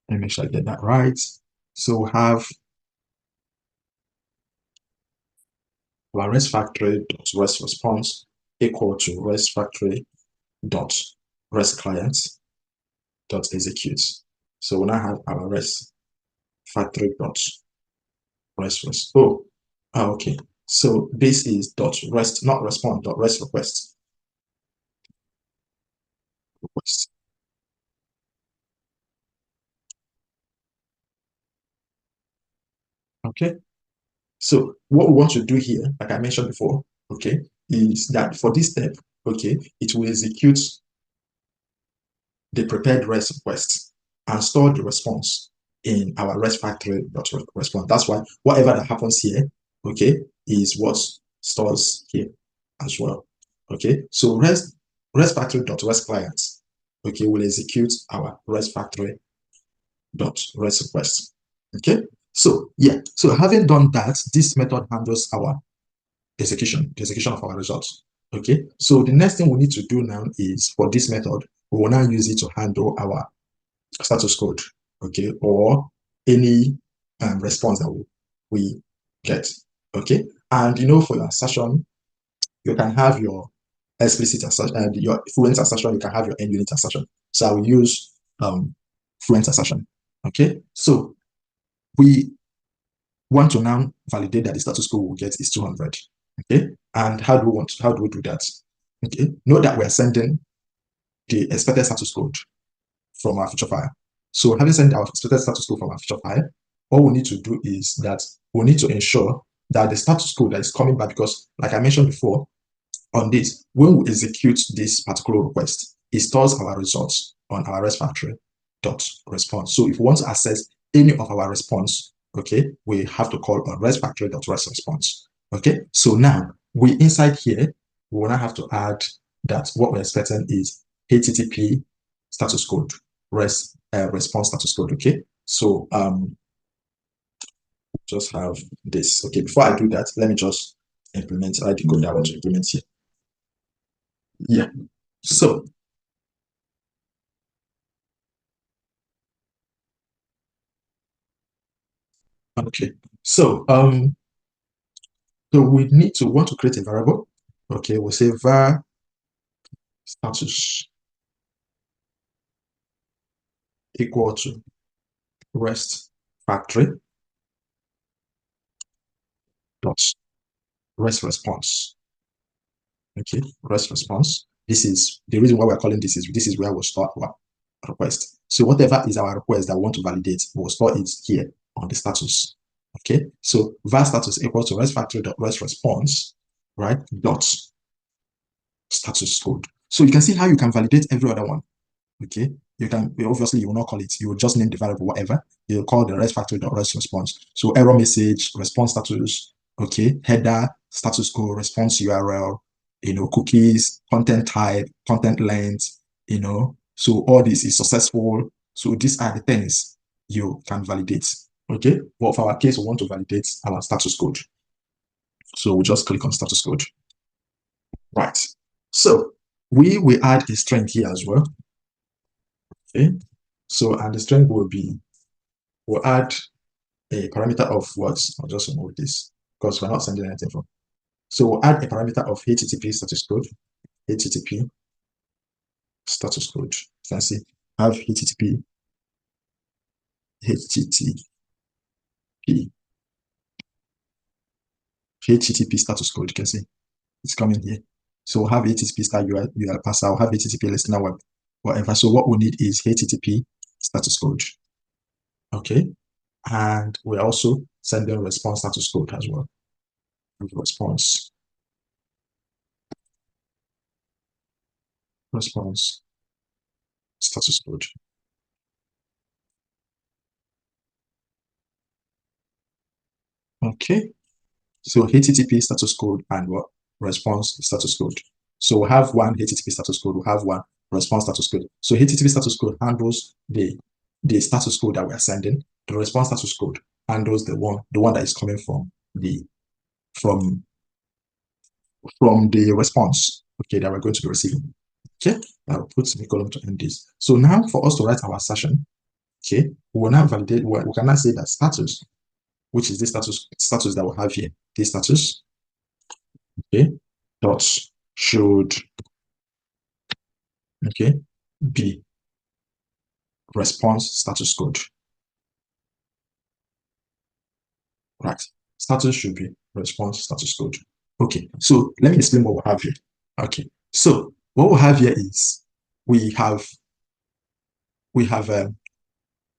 And make sure I get that right. So we have our REST factory dot REST response equal to REST factory dot REST clients dot execute. So we now have our REST factory dot REST response. Okay. So this is dot REST, not response, dot REST request. Okay. So what we want to do here, like I mentioned before, okay, is that for this step, okay, it will execute the prepared REST request. and store the response in our REST factory response. That's why whatever that happens here, okay, is what stores here as well. Okay, so REST factory .rest clients, okay, will execute our REST factory .rest request. Okay, so yeah, so having done that, this method handles our the execution of our results. Okay, so the next thing we need to do now is for this method, we will now use it to handle our status code, okay, or any response that we get, okay. And for your assertion, you can have your explicit assertion and your fluent assertion. You can have your end unit assertion. So I will use fluent assertion, okay. So we want to now validate that the status code we'll get is 200, okay. And how do we do that? Okay, know that we're sending the expected status code from our feature file. So having sent our expected status code from our feature file, all we need to do is that we need to ensure that the status code that is coming back, because like I mentioned before on this, when we execute this particular request, it stores our results on our REST factory .response. So if we want to access any of our response, okay, we have to call on REST factory .rest response. Okay, so now we inside here, we will now have to add that what we're expecting is HTTP status code response status code. Okay, so just have this. Okay, before I do that, let me just implement the code that I want to implement here. Yeah, so okay, so so we need to want to create a variable. Okay, we'll say var status equal to rest factory dot rest response. Okay, rest response. This is the reason why we're calling this is where we'll store our request. So whatever is our request that we want to validate, we'll store it here on the status. Okay, so var status equal to rest factory dot rest response, right? Dot status code. So you can see how you can validate every other one. Okay, you can obviously you will not call it, you will just name the variable whatever. You'll call the rest factory dot rest response. So error message, response status, okay, header, status code, response URL, cookies, content type, content length, so all this is successful. So these are the things you can validate. Okay, well, for our case, we want to validate our status code. So we just click on status code. Right. So we will add a string here as well. Okay, so and the string will be, we'll add a parameter of what? I'll just remove this because we're not sending anything from. So we'll add a parameter of HTTP status code, HTTP status code. You can see have HTTP status code. You can see it's coming here. So we'll have HTTP start URL parser. I'll have HTTP listener web, whatever. So what we need is HTTP status code. Okay, and we're also sending response status code as well. Response status code. Okay, so HTTP status code and what? Response status code. So we have one HTTP status code, we have one response status code. So HTTP status code handles the status code that we are sending. The response status code handles the one that is coming from the response, okay, that we're going to be receiving. Okay, I'll put semicolon to end this. So now for us to write our session, okay, we will now validate, we can now say that status, which is this status that we have here, this status, okay, dot should, okay, be response status code. Right, status should be response status code. Okay, so let me explain what we have here. Okay, so what we have here is we have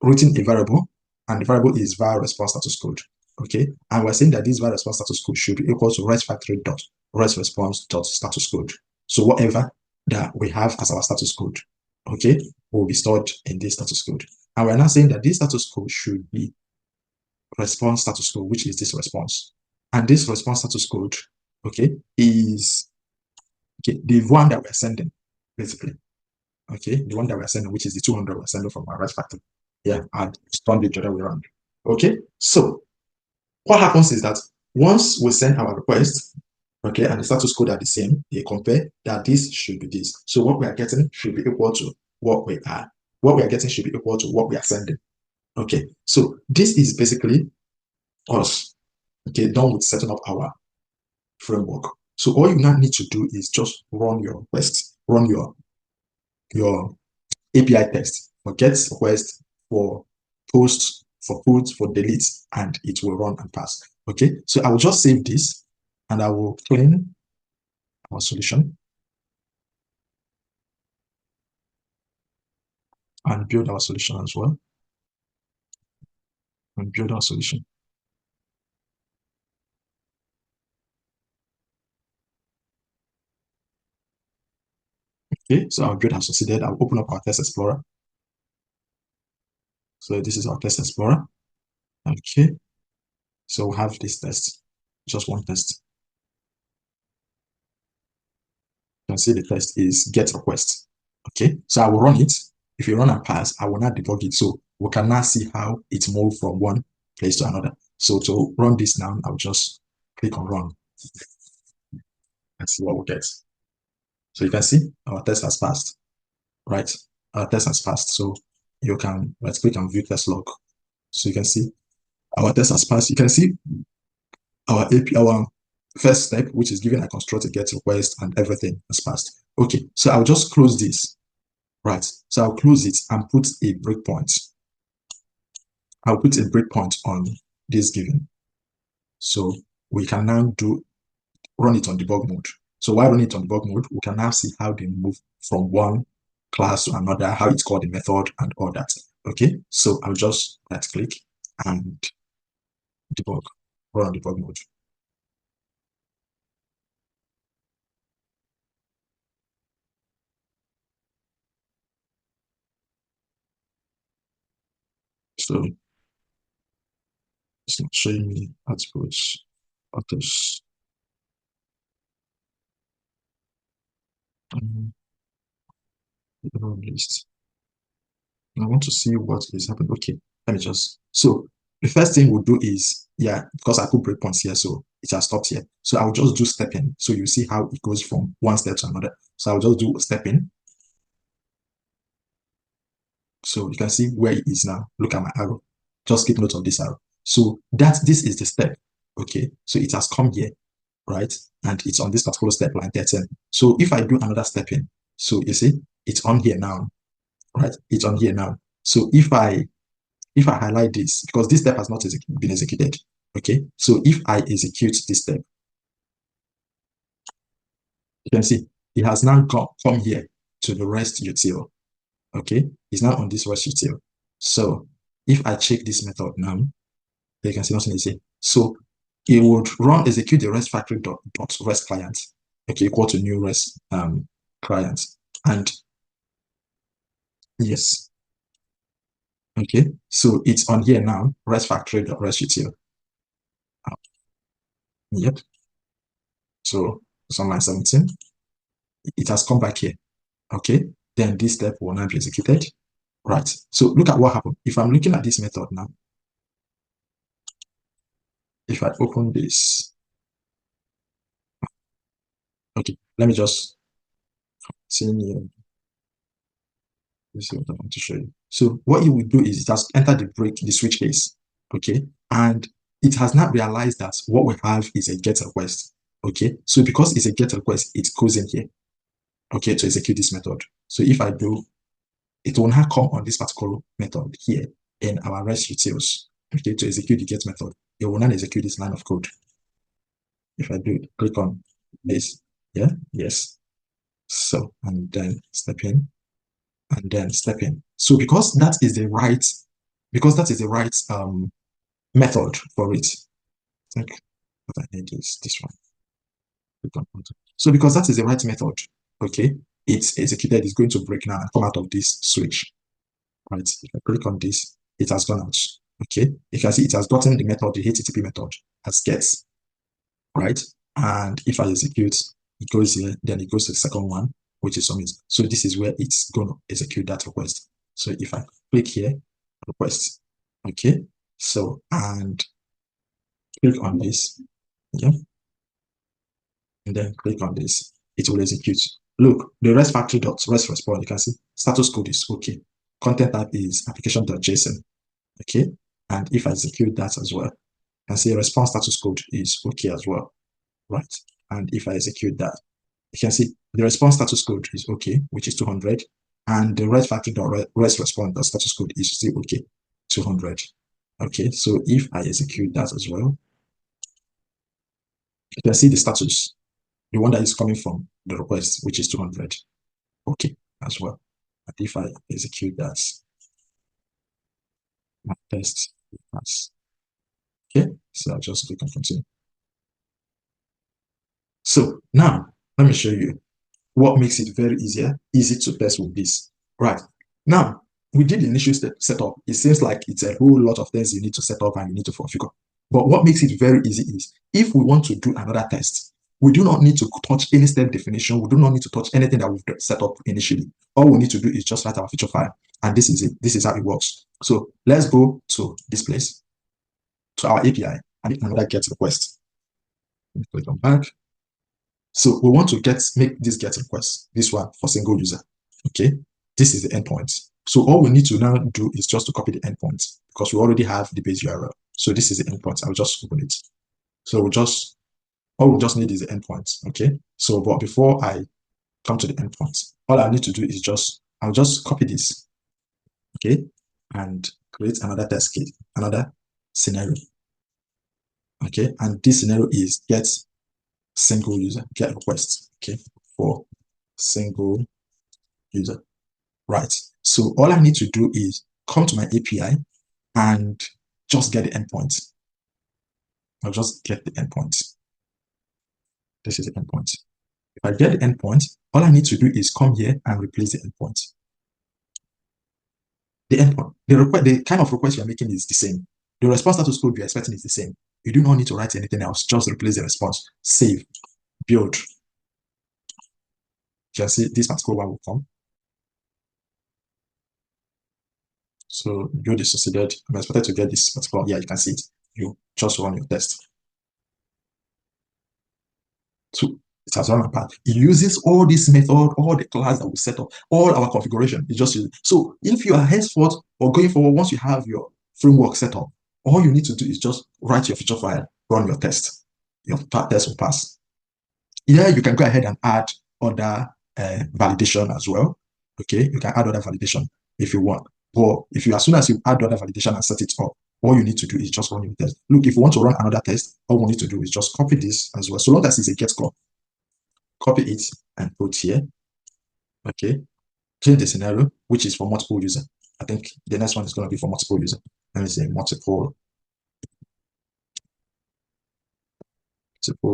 written a variable, and the variable is var response status code. Okay, and we're saying that this var response status code should be equal to rest factory dot rest response dot status code. So whatever that we have as our status code, okay, will be stored in this status code. And we're now saying that this status code should be response status code, which is this response. And this response status code, okay, is the one that we're sending, basically. Okay, the one that we're sending, which is the 200 we're sending from our REST factory. Yeah, and turn the other way around. Okay, so what happens is that once we send our request, okay, and the status code are the same, they compare that this should be this. So what we are getting should be equal to what we are. What we are getting should be equal to what we are sending. Okay, so this is basically us, okay, done with setting up our framework. So all you now need to do is just run your request, run your API test for get request, for post, for put, for delete, and it will run and pass. Okay, so I will just save this and I will clean our solution and build our solution as well. And build our solution. Okay, so our build has succeeded. I'll open up our test explorer. So this is our test explorer. Okay, so we have this test, just one test. You can see the test is get request. Okay, so I will run it. If you run and pass, I will not debug it. So we can now see how it moved from one place to another. So to run this now, I'll just click on run and see what we get. So you can see our test has passed, right? Our test has passed. So you can right click and view test log. So you can see our test has passed. You can see our API, our first step, which is giving a construct a get request and everything has passed. Okay, so I'll just close this. Right, so I'll close it and put a breakpoint. I'll put a breakpoint on this given. So we can now run it on debug mode. So while running it on debug mode, we can now see how they move from one class to another, how it's called a method and all that. Okay, so I'll just right click and debug, run on debug mode. So it's not showing me outputs, autos. List. I want to see what is happening. Okay, let me just. So the first thing we'll do is, yeah, because I put breakpoints here, so it has stopped here. So I'll just do stepping. So you see how it goes from one step to another. So I'll just do stepping. So you can see where it is now. Look at my arrow. Just keep note of this arrow. So this is the step. Okay, so it has come here, right? And it's on this particular step, line 13. So if I do another stepping, so you see, it's on here now, right? It's on here now. So if I highlight this, because this step has not been executed, okay? So if I execute this step, you can see it has now come here to the REST util, okay? It's now on this REST util. So if I check this method now, you can see nothing is here. So it would execute the REST factory dot REST client, okay, equal to new REST client. And yes, okay, so it's on here now, REST factory dot REST util. Yep. So it's on line 17. It has come back here. Okay, then this step will now be executed. Right. So look at what happened. If I'm looking at this method now, if I open this, okay, let me just see here. This is what I want to show you. So what you will do is it has entered the switch case. Okay, and it has not realized that what we have is a get request. Okay, so because it's a get request, it goes in here. Okay, to execute this method. So if I do, it will not come on this particular method here in our REST utils. Okay, to execute the get method, it will not execute this line of code. If I do click on this, yeah, yes. So, and then step in, and then step in. So because that is the right, method for it. I think what I need is this one. So because that is the right method, okay, it's executed, it's going to break now and come out of this switch, right? If I click on this, it has gone out. Okay, you can see it has gotten the method, the HTTP method as gets, right? And if I execute, it goes here, then it goes to the second one, which is submit. So this is where it's going to execute that request. So if I click here, request, okay, so and click on this, yeah, and then click on this, it will execute. Look, the REST factory dot REST respond, you can see status code is okay. Content type is application.json, okay, and if I execute that as well, you can see response status code is okay as well, right? And if I execute that, you can see the response status code is okay, which is 200, and the REST factory dot REST response dot status code is still okay, 200. Okay, so if I execute that as well, you can see the status, the one that is coming from the request, which is 200, okay as well. And if I execute that, my test pass. Okay, so I'll just click on continue. So now let me show you what makes it very easy to test with this. Right now, we did the initial setup. It seems like it's a whole lot of things you need to set up and you need to configure. But what makes it very easy is if we want to do another test, we do not need to touch any step definition. We do not need to touch anything that we've set up initially. All we need to do is just write our feature file. And this is it. This is how it works. So let's go to this place, to our API, and make another GET request. Click on back. So we want to make this GET request, this one for single user. Okay, this is the endpoint. So all we need to now do is just to copy the endpoint because we already have the base URL. So this is the endpoint. I'll just open it. So all we just need is the endpoint. Okay. So, but before I come to the endpoint, all I need to do is I'll just copy this. Okay, and create another test case, another scenario. Okay, and this scenario is get single user, get request. Okay, for single user. Right. So all I need to do is come to my API and just get the endpoint. I'll just get the endpoint. This is the endpoint. If I get the endpoint, all I need to do is come here and replace the endpoint. The endpoint, the kind of request you're making is the same. The response status code you're expecting is the same. You do not need to write anything else. Just replace the response. Save. Build. You can see this particular one will come. So build is succeeded. I'm expected to get this particular. Yeah, you can see it. You just run your test. So it has run my path. It uses all this method, all the class that we set up, all our configuration. It just uses. So if you are henceforth or going forward, once you have your framework set up, all you need to do is just write your feature file, run your test. Your test will pass. Yeah, you can go ahead and add other validation as well. Okay, you can add other validation if you want. But as soon as you add other validation and set it up, all you need to do is just run your test. Look, if you want to run another test, all we need to do is just copy this as well. So long as it's a get call, copy it and put here. Okay, change the scenario, which is for multiple user. I think the next one is going to be for multiple user. Let me say multiple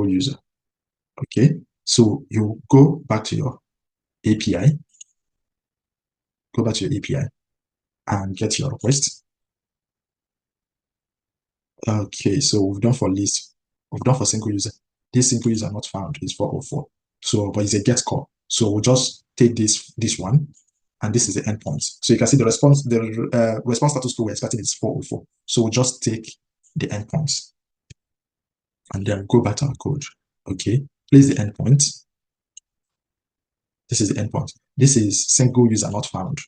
user. Okay, so you go back to your API, and get your request. Okay, so we've done for list, we've done for single user. This single user not found is 404. So, but it's a get call. So we'll just take this one, and this is the endpoint. So you can see the response status code we're expecting is 404. So we'll just take the endpoint and then go back to our code. Okay, place the endpoint. This is the endpoint. This is single user not found.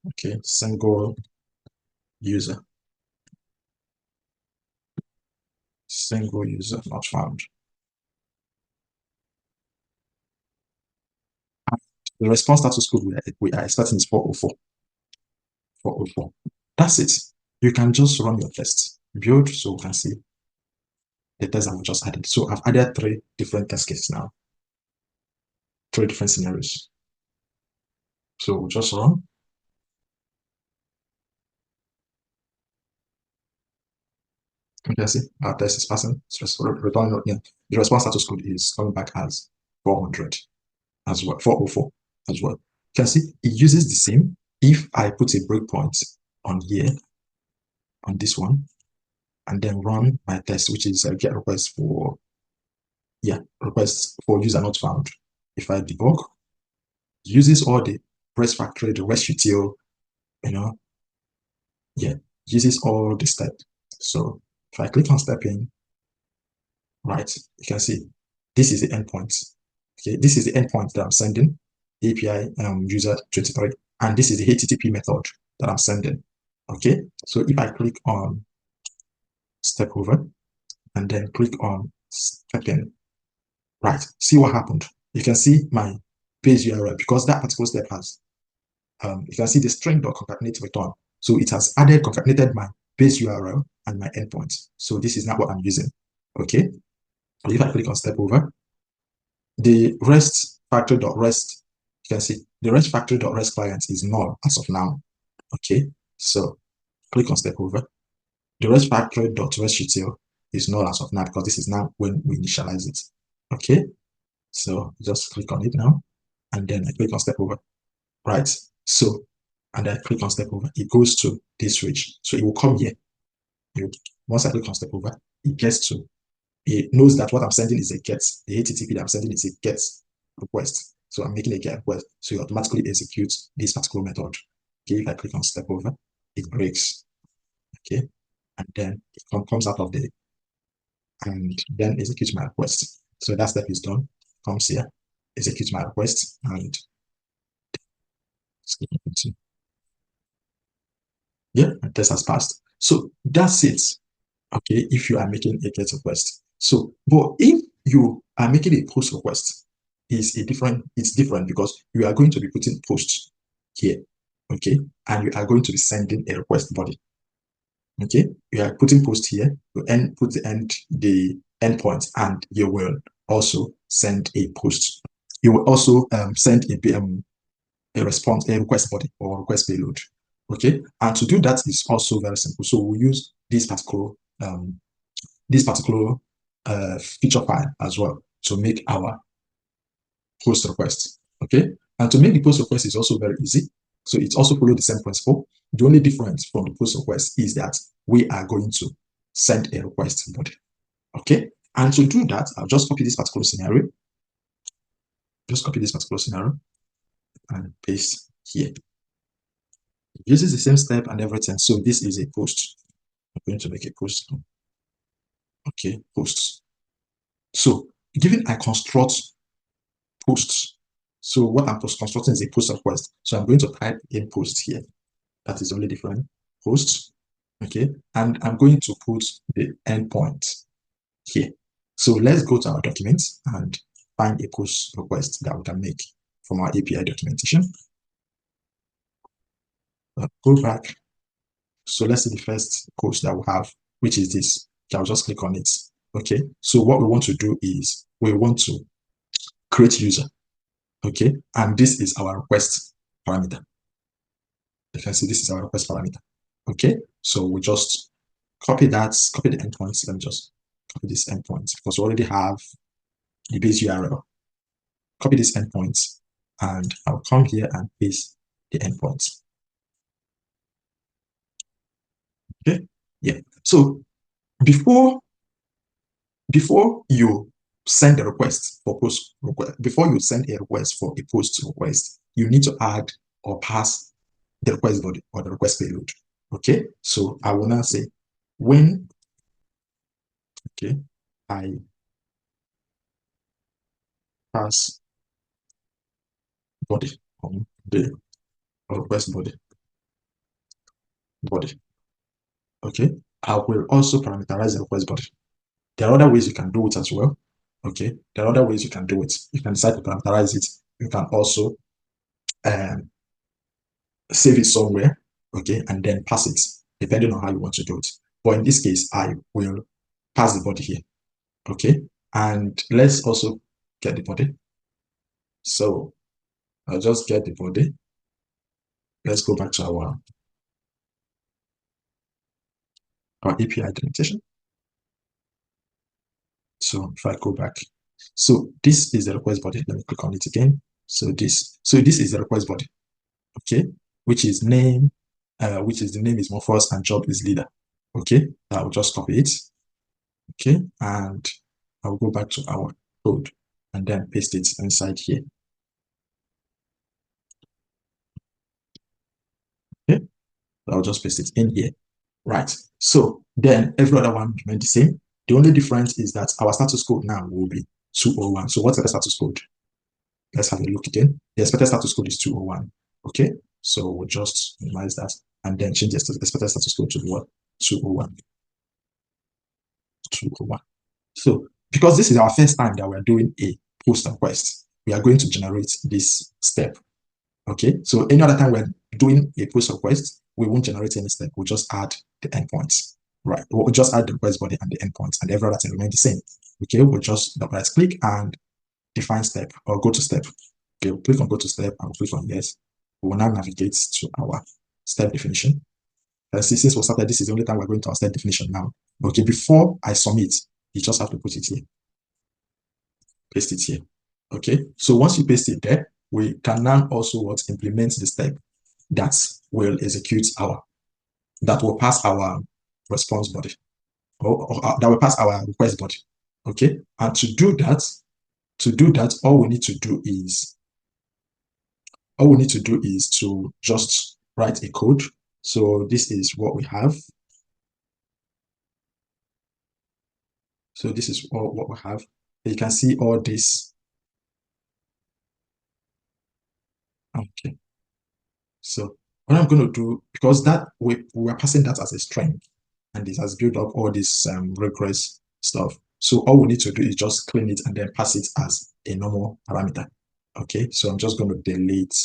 Okay, single user not found. And the response status code we are expecting is 404. 404. That's it. You can just run your test. Build, so we can see the test that we just added. So I've added 3 different test cases now. 3 different scenarios. So we'll just run. You can see our test is passing. It's just returning. Yeah. The response status code is coming back as 400 as well, 404 as well. You can see it uses the same. if I put a breakpoint on here, on this one, and then run my test, which is get request for, request for user not found. If I debug, uses all the REST factory, the REST util, uses all the steps. So if I click on step in, right, you can see this is the endpoint. Okay, this is the endpoint that I'm sending API user 23, and this is the HTTP method that I'm sending. Okay, so if I click on step over and then click on step in, right, see what happened. You can see my page URL because that particular step has you can see the string.concatenate return. So it has concatenated my base URL and my endpoint. So this is not what I'm using. Okay. If I click on step over, the REST factory.rest, you can see the REST factory.rest client is null as of now. Okay. So click on step over. The REST factory.rest util is null as of now because this is now when we initialize it. Okay. So just click on it now. And then I click on step over. Right. So, and I click on step over, it goes to this switch. So it will come here. Once I click on step over, it gets to, it knows that what I'm sending is a get. The HTTP that I'm sending is a get request. So I'm making a get request. So it automatically executes this particular method. Okay, if I click on step over, it breaks. Okay, and then it comes out of the, and then executes my request. So that step is done. Comes here, executes my request, and yeah, and test has passed. So that's it. Okay, if you are making a get request. So, but if you are making a post request, it's different because you are going to be putting post here. Okay, and you are going to be sending a request body. Okay, you are putting post here, you put the endpoint, and you will also send a post. You will also send a response, a request body or request payload. Okay, and to do that is also very simple. So we'll use this particular feature file as well to make our post request. Okay, and to make the post request is also very easy. So it also follows the same principle. The only difference from the post request is that we are going to send a request body. Okay, and to do that, I'll just copy this particular scenario. Just copy this particular scenario and paste here. It uses the same step and everything. So this is a post. I'm going to make a post. Okay, posts. So given I construct posts, so what I'm constructing is a post request. So I'm going to type in post here. That is only different. Post. Okay, and I'm going to put the endpoint here. So let's go to our document and find a post request that we can make from our API documentation. Go back. So let's see the first post that we have, which is this. I'll just click on it. Okay, so what we want to do is we want to create user. Okay, and this is our request parameter. You can see this is our request parameter. Okay, so we just copy that, copy the endpoints. Let me just copy this endpoint because we already have the base URL. Copy this endpoint, and I'll come here and paste the endpoint. Okay, yeah. So before you send a request for post request, before you send a request for a post request, you need to add or pass the request body or the request payload. Okay, so I will now say when, okay, I pass body on the request body. Okay, I will also parameterize the request body. There are other ways you can do it as well. Okay, there are other ways you can do it. You can decide to parameterize it. You can also save it somewhere, okay, and then pass it, depending on how you want to do it. But in this case, I will pass the body here, okay? And let's also get the body. So I'll just get the body. Let's go back to our API documentation. So if I go back, so this is the request body. Let me click on it again. So this is the request body. Okay. which is name, which is the name is Morphos and job is leader. Okay, I'll just copy it. Okay, and I'll go back to our code and then paste it inside here. Okay, I'll just paste it in here. Right. So then every other one remain the same. The only difference is that our status code now will be 201. So what's the status code? Let's have a look again. The expected status code is 201. Okay. So we'll just minimize that and then change the expected status code to what? 201. 201. So because this is our first time that we're doing a post request, we are going to generate this step. Okay. So any other time we're doing a push request, we won't generate any step. We'll just add the endpoints. Right. We'll just add the request body and the endpoints, and every other thing remain the same. Okay. We'll just right click and define step or go to step. Okay. We'll click on go to step and we'll click on yes. We will now navigate to our step definition. Since we started, this is the only time we're going to our step definition now. Okay. Before I submit, you just have to put it here. Paste it here. Okay. So once you paste it there, we can now also what implement the step that will execute that will pass our response body or that will pass our request body. Okay. And to do that, all we need to do is to just write a code. So this is what we have. So this is all what we have. You can see all this. Okay. So what I'm going to do, because that we're passing that as a string, and this has built up all this regress stuff. So all we need to do is just clean it and then pass it as a normal parameter. Okay, so I'm just going to delete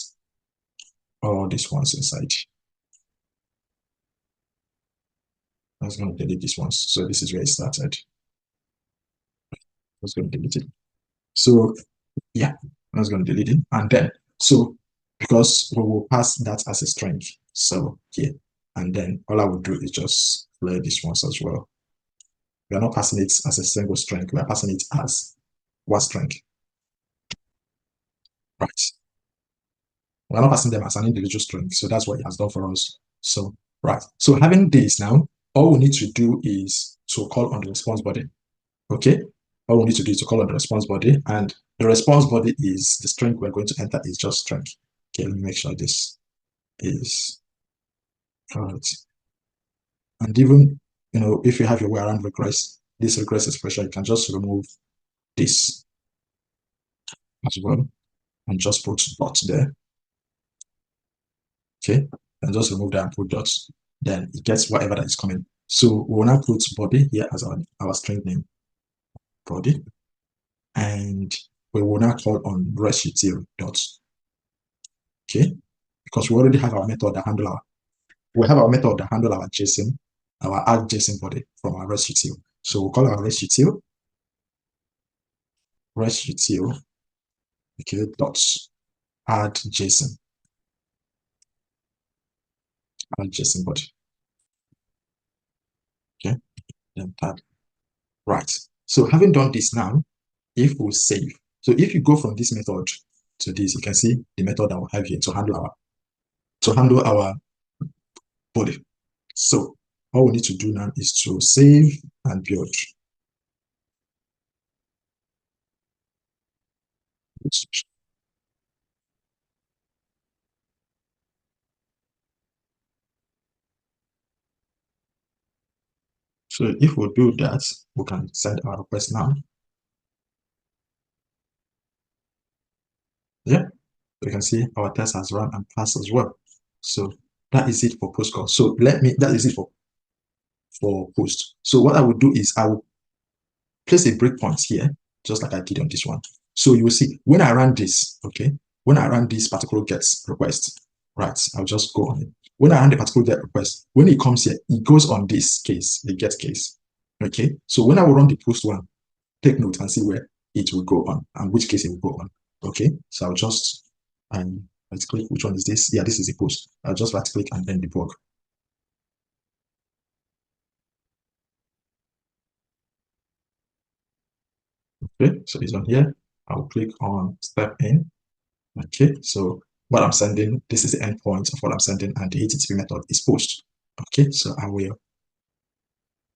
all these ones inside. I'm just going to delete these ones. So this is where it started. I'm just going to delete it. So yeah, I'm just going to delete it. And then, so because we will pass that as a string. So here, and then all I will do is just clear these ones as well. We are not passing it as a single string. We are passing it as one string. Right. We're not passing them as an individual string. So that's what it has done for us. So, right. So having this now, all we need to do is to call on the response body. Okay. All we need to do is to call on the response body. And the response body is the string we're going to enter is just string. Okay. Let me make sure this is correct. And even, if you have your way around regress, this regress expression, you can just remove this as well and just put dots there. Okay, and just remove that and put dots. Then it gets whatever that is coming. So we will now put body here as our string name, body, and we will now call on RestUtil dots. Okay, because we already have our method that handle our method that handle our JSON, our add JSON body from our RestUtil. So we'll call our RestUtil, okay, dots add JSON body. Okay, then tab. Right. So having done this now, if we save, so if you go from this method to this, you can see the method that we have here to handle our body. So all we need to do now is to save and build. So if we do that, we can send our request now. Yeah, you can see our test has run and passed as well. So that is it for post call. So that is it for post. So what I will do is I will place a breakpoint here, just like I did on this one. So you will see when I run this, okay, when I run this particular get request, right, I'll just go on it. When I run the particular get request, when it comes here, it goes on this case, the get case. Okay, so when I will run the post one, take note and see where it will go on and which case it will go on. Okay, so I'll just let's click which one is this. Yeah, this is the post. I'll just right click and then debug. Okay, so it's on here. I'll click on step in. Okay, so what I'm sending. This is the endpoint of what I'm sending, and the HTTP method is post. Okay, so I will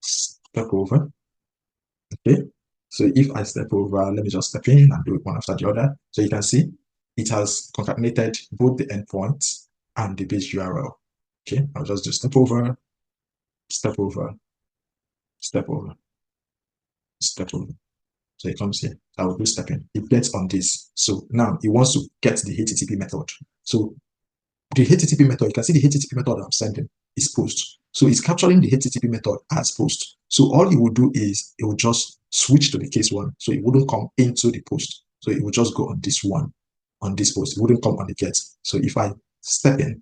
step over. Okay, so if I step over, let me just step in and do it one after the other. So you can see it has concatenated both the endpoint and the base URL. Okay, I'll just do step over, step over, step over, step over. So it comes here. I will do stepping. It gets on this. So now it wants to get the HTTP method. So the HTTP method, you can see the HTTP method I'm sending is post. So it's capturing the HTTP method as post. So all it will do is it will just switch to the case one. So it wouldn't come into the post. So it will just go on this one, on this post. It wouldn't come on the get. So if I step in,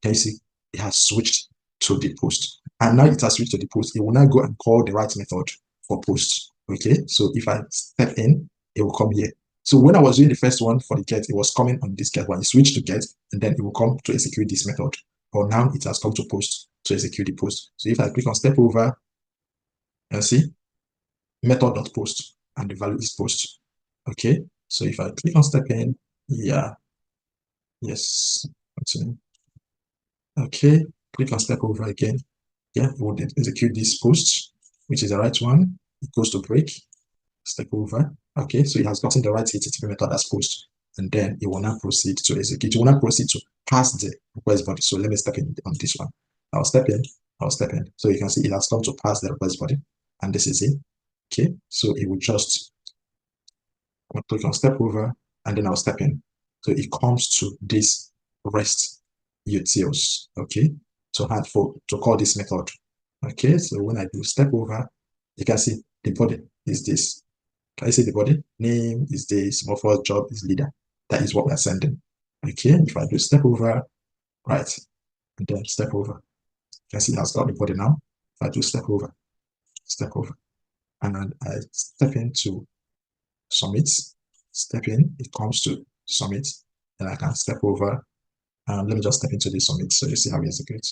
can you see it has switched to the post. And now it has switched to the post. It will now go and call the right method for post. Okay, so if I step in, it will come here. So when I was doing the first one for the get, it was coming on this get one. It switched to get, and then it will come to execute this method. But now it has come to post to execute the post. So if I click on step over, and see method.post, and the value is post. Okay, so if I click on step in, yeah, yes, continue. Okay, click on step over again. Yeah, it will execute this post, which is the right one. It goes to break, step over. Okay, so it has gotten the right HTTP method as post, and then it will now proceed to execute. It will now proceed to pass the request body. So let me step in on this one. I'll step in, I'll step in. So you can see it has come to pass the request body, and this is it. Okay, so it will just click on step over, and then I'll step in. So it comes to this REST utils, okay, to call this method. Okay, so when I do step over, you can see the body is this. Can I see the body? Name is this, first job is leader. That is what we're sending. Okay, if I do step over, right, and then step over, you can see it has got the body now. If I do step over, and I step into submit, step in, it comes to submit, and I can step over. Let me just step into the submit so you see how we execute.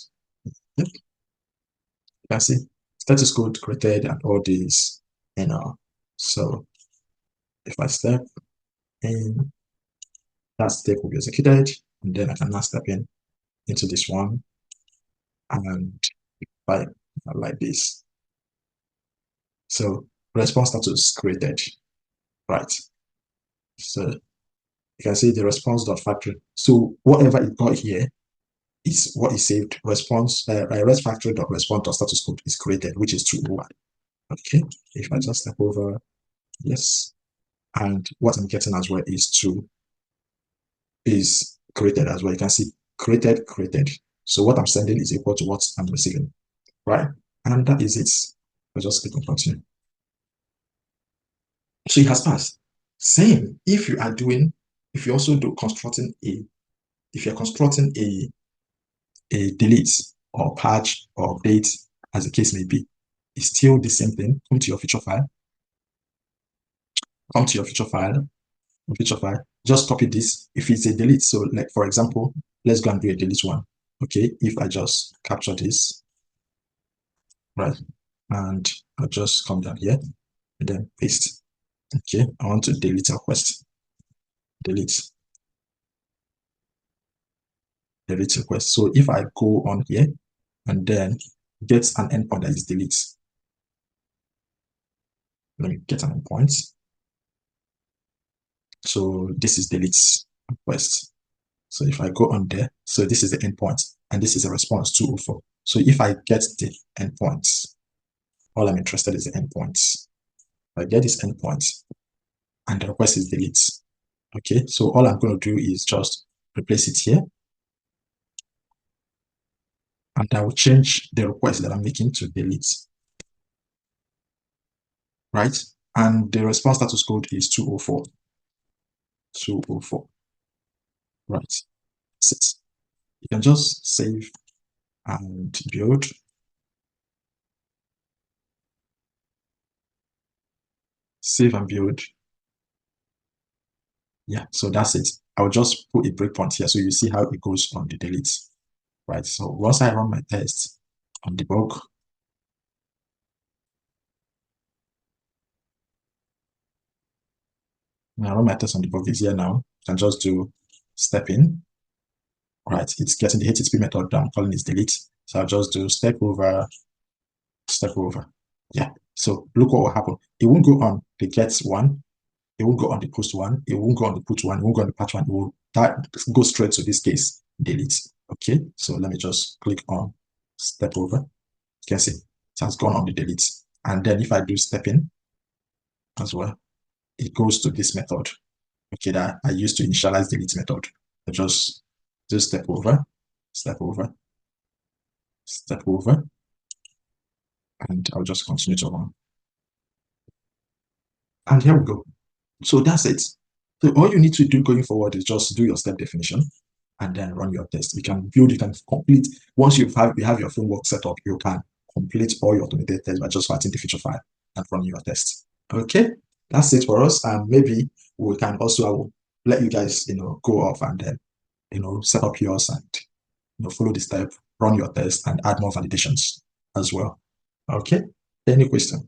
Yep. You can see status code created and all these, so if I step in, that step will be executed, and then I can now step in into this one, and by like this. So response status created, right? So you can see the response.factory. So whatever it got here is what is saved. Response rest factory.response.status code is created, which is 201. Okay, if I just step over, yes, and what I'm getting as well is created as well. You can see created. So what I'm sending is equal to what I'm receiving, right? And that is it. I just click on continue. So it has passed. Same if you are doing, if you also do constructing if you're constructing a delete or patch or update, as the case may be, it's still the same thing. Come to your feature file, just copy this. If it's a delete, so like for example, let's go and do a delete one. Okay, if I just capture this, right, and I'll just come down here and then paste. Okay, I want to delete a request. Delete request. So if I go on here and then get an endpoint that is delete, let me get an endpoint. So this is delete request. So if I go on there, so this is the endpoint and this is a response 204. So if I get the endpoints, all I'm interested is the endpoints. If I get this endpoint and the request is delete. Okay, so all I'm going to do is just replace it here. And I will change the request that I'm making to delete. Right? And the response status code is 204. 204. Right. That's it. You can just save and build. Save and build. Yeah, so that's it. I'll just put a breakpoint here so you see how it goes on the delete. Right. So once I run my test on debug, when I run my test on debug is here now. I can just do step in. right? It's getting the HTTP method that I'm calling is delete. So I'll just do step over. Yeah. So look what will happen. It won't go on the get one. It won't go on the post one. It won't go on the put one. It won't go on the patch one. It will go straight to this case, delete. Okay. So let me just click on step over. You can see it has gone on the delete. And then if I do step in as well, it goes to this method. Okay, that I used to initialize delete method. I just do step over, step over, step over, and I'll just continue to run. And here we go. So that's it. So all you need to do going forward is just do your step definition and then run your test. You can build, you can complete. Once you have your framework set up, you can complete all your automated tests by just writing the feature file and running your test. Okay, that's it for us. And maybe we can also, I will let you guys, go off and then, set up yours and, follow the step, run your test and add more validations as well. Okay, any question?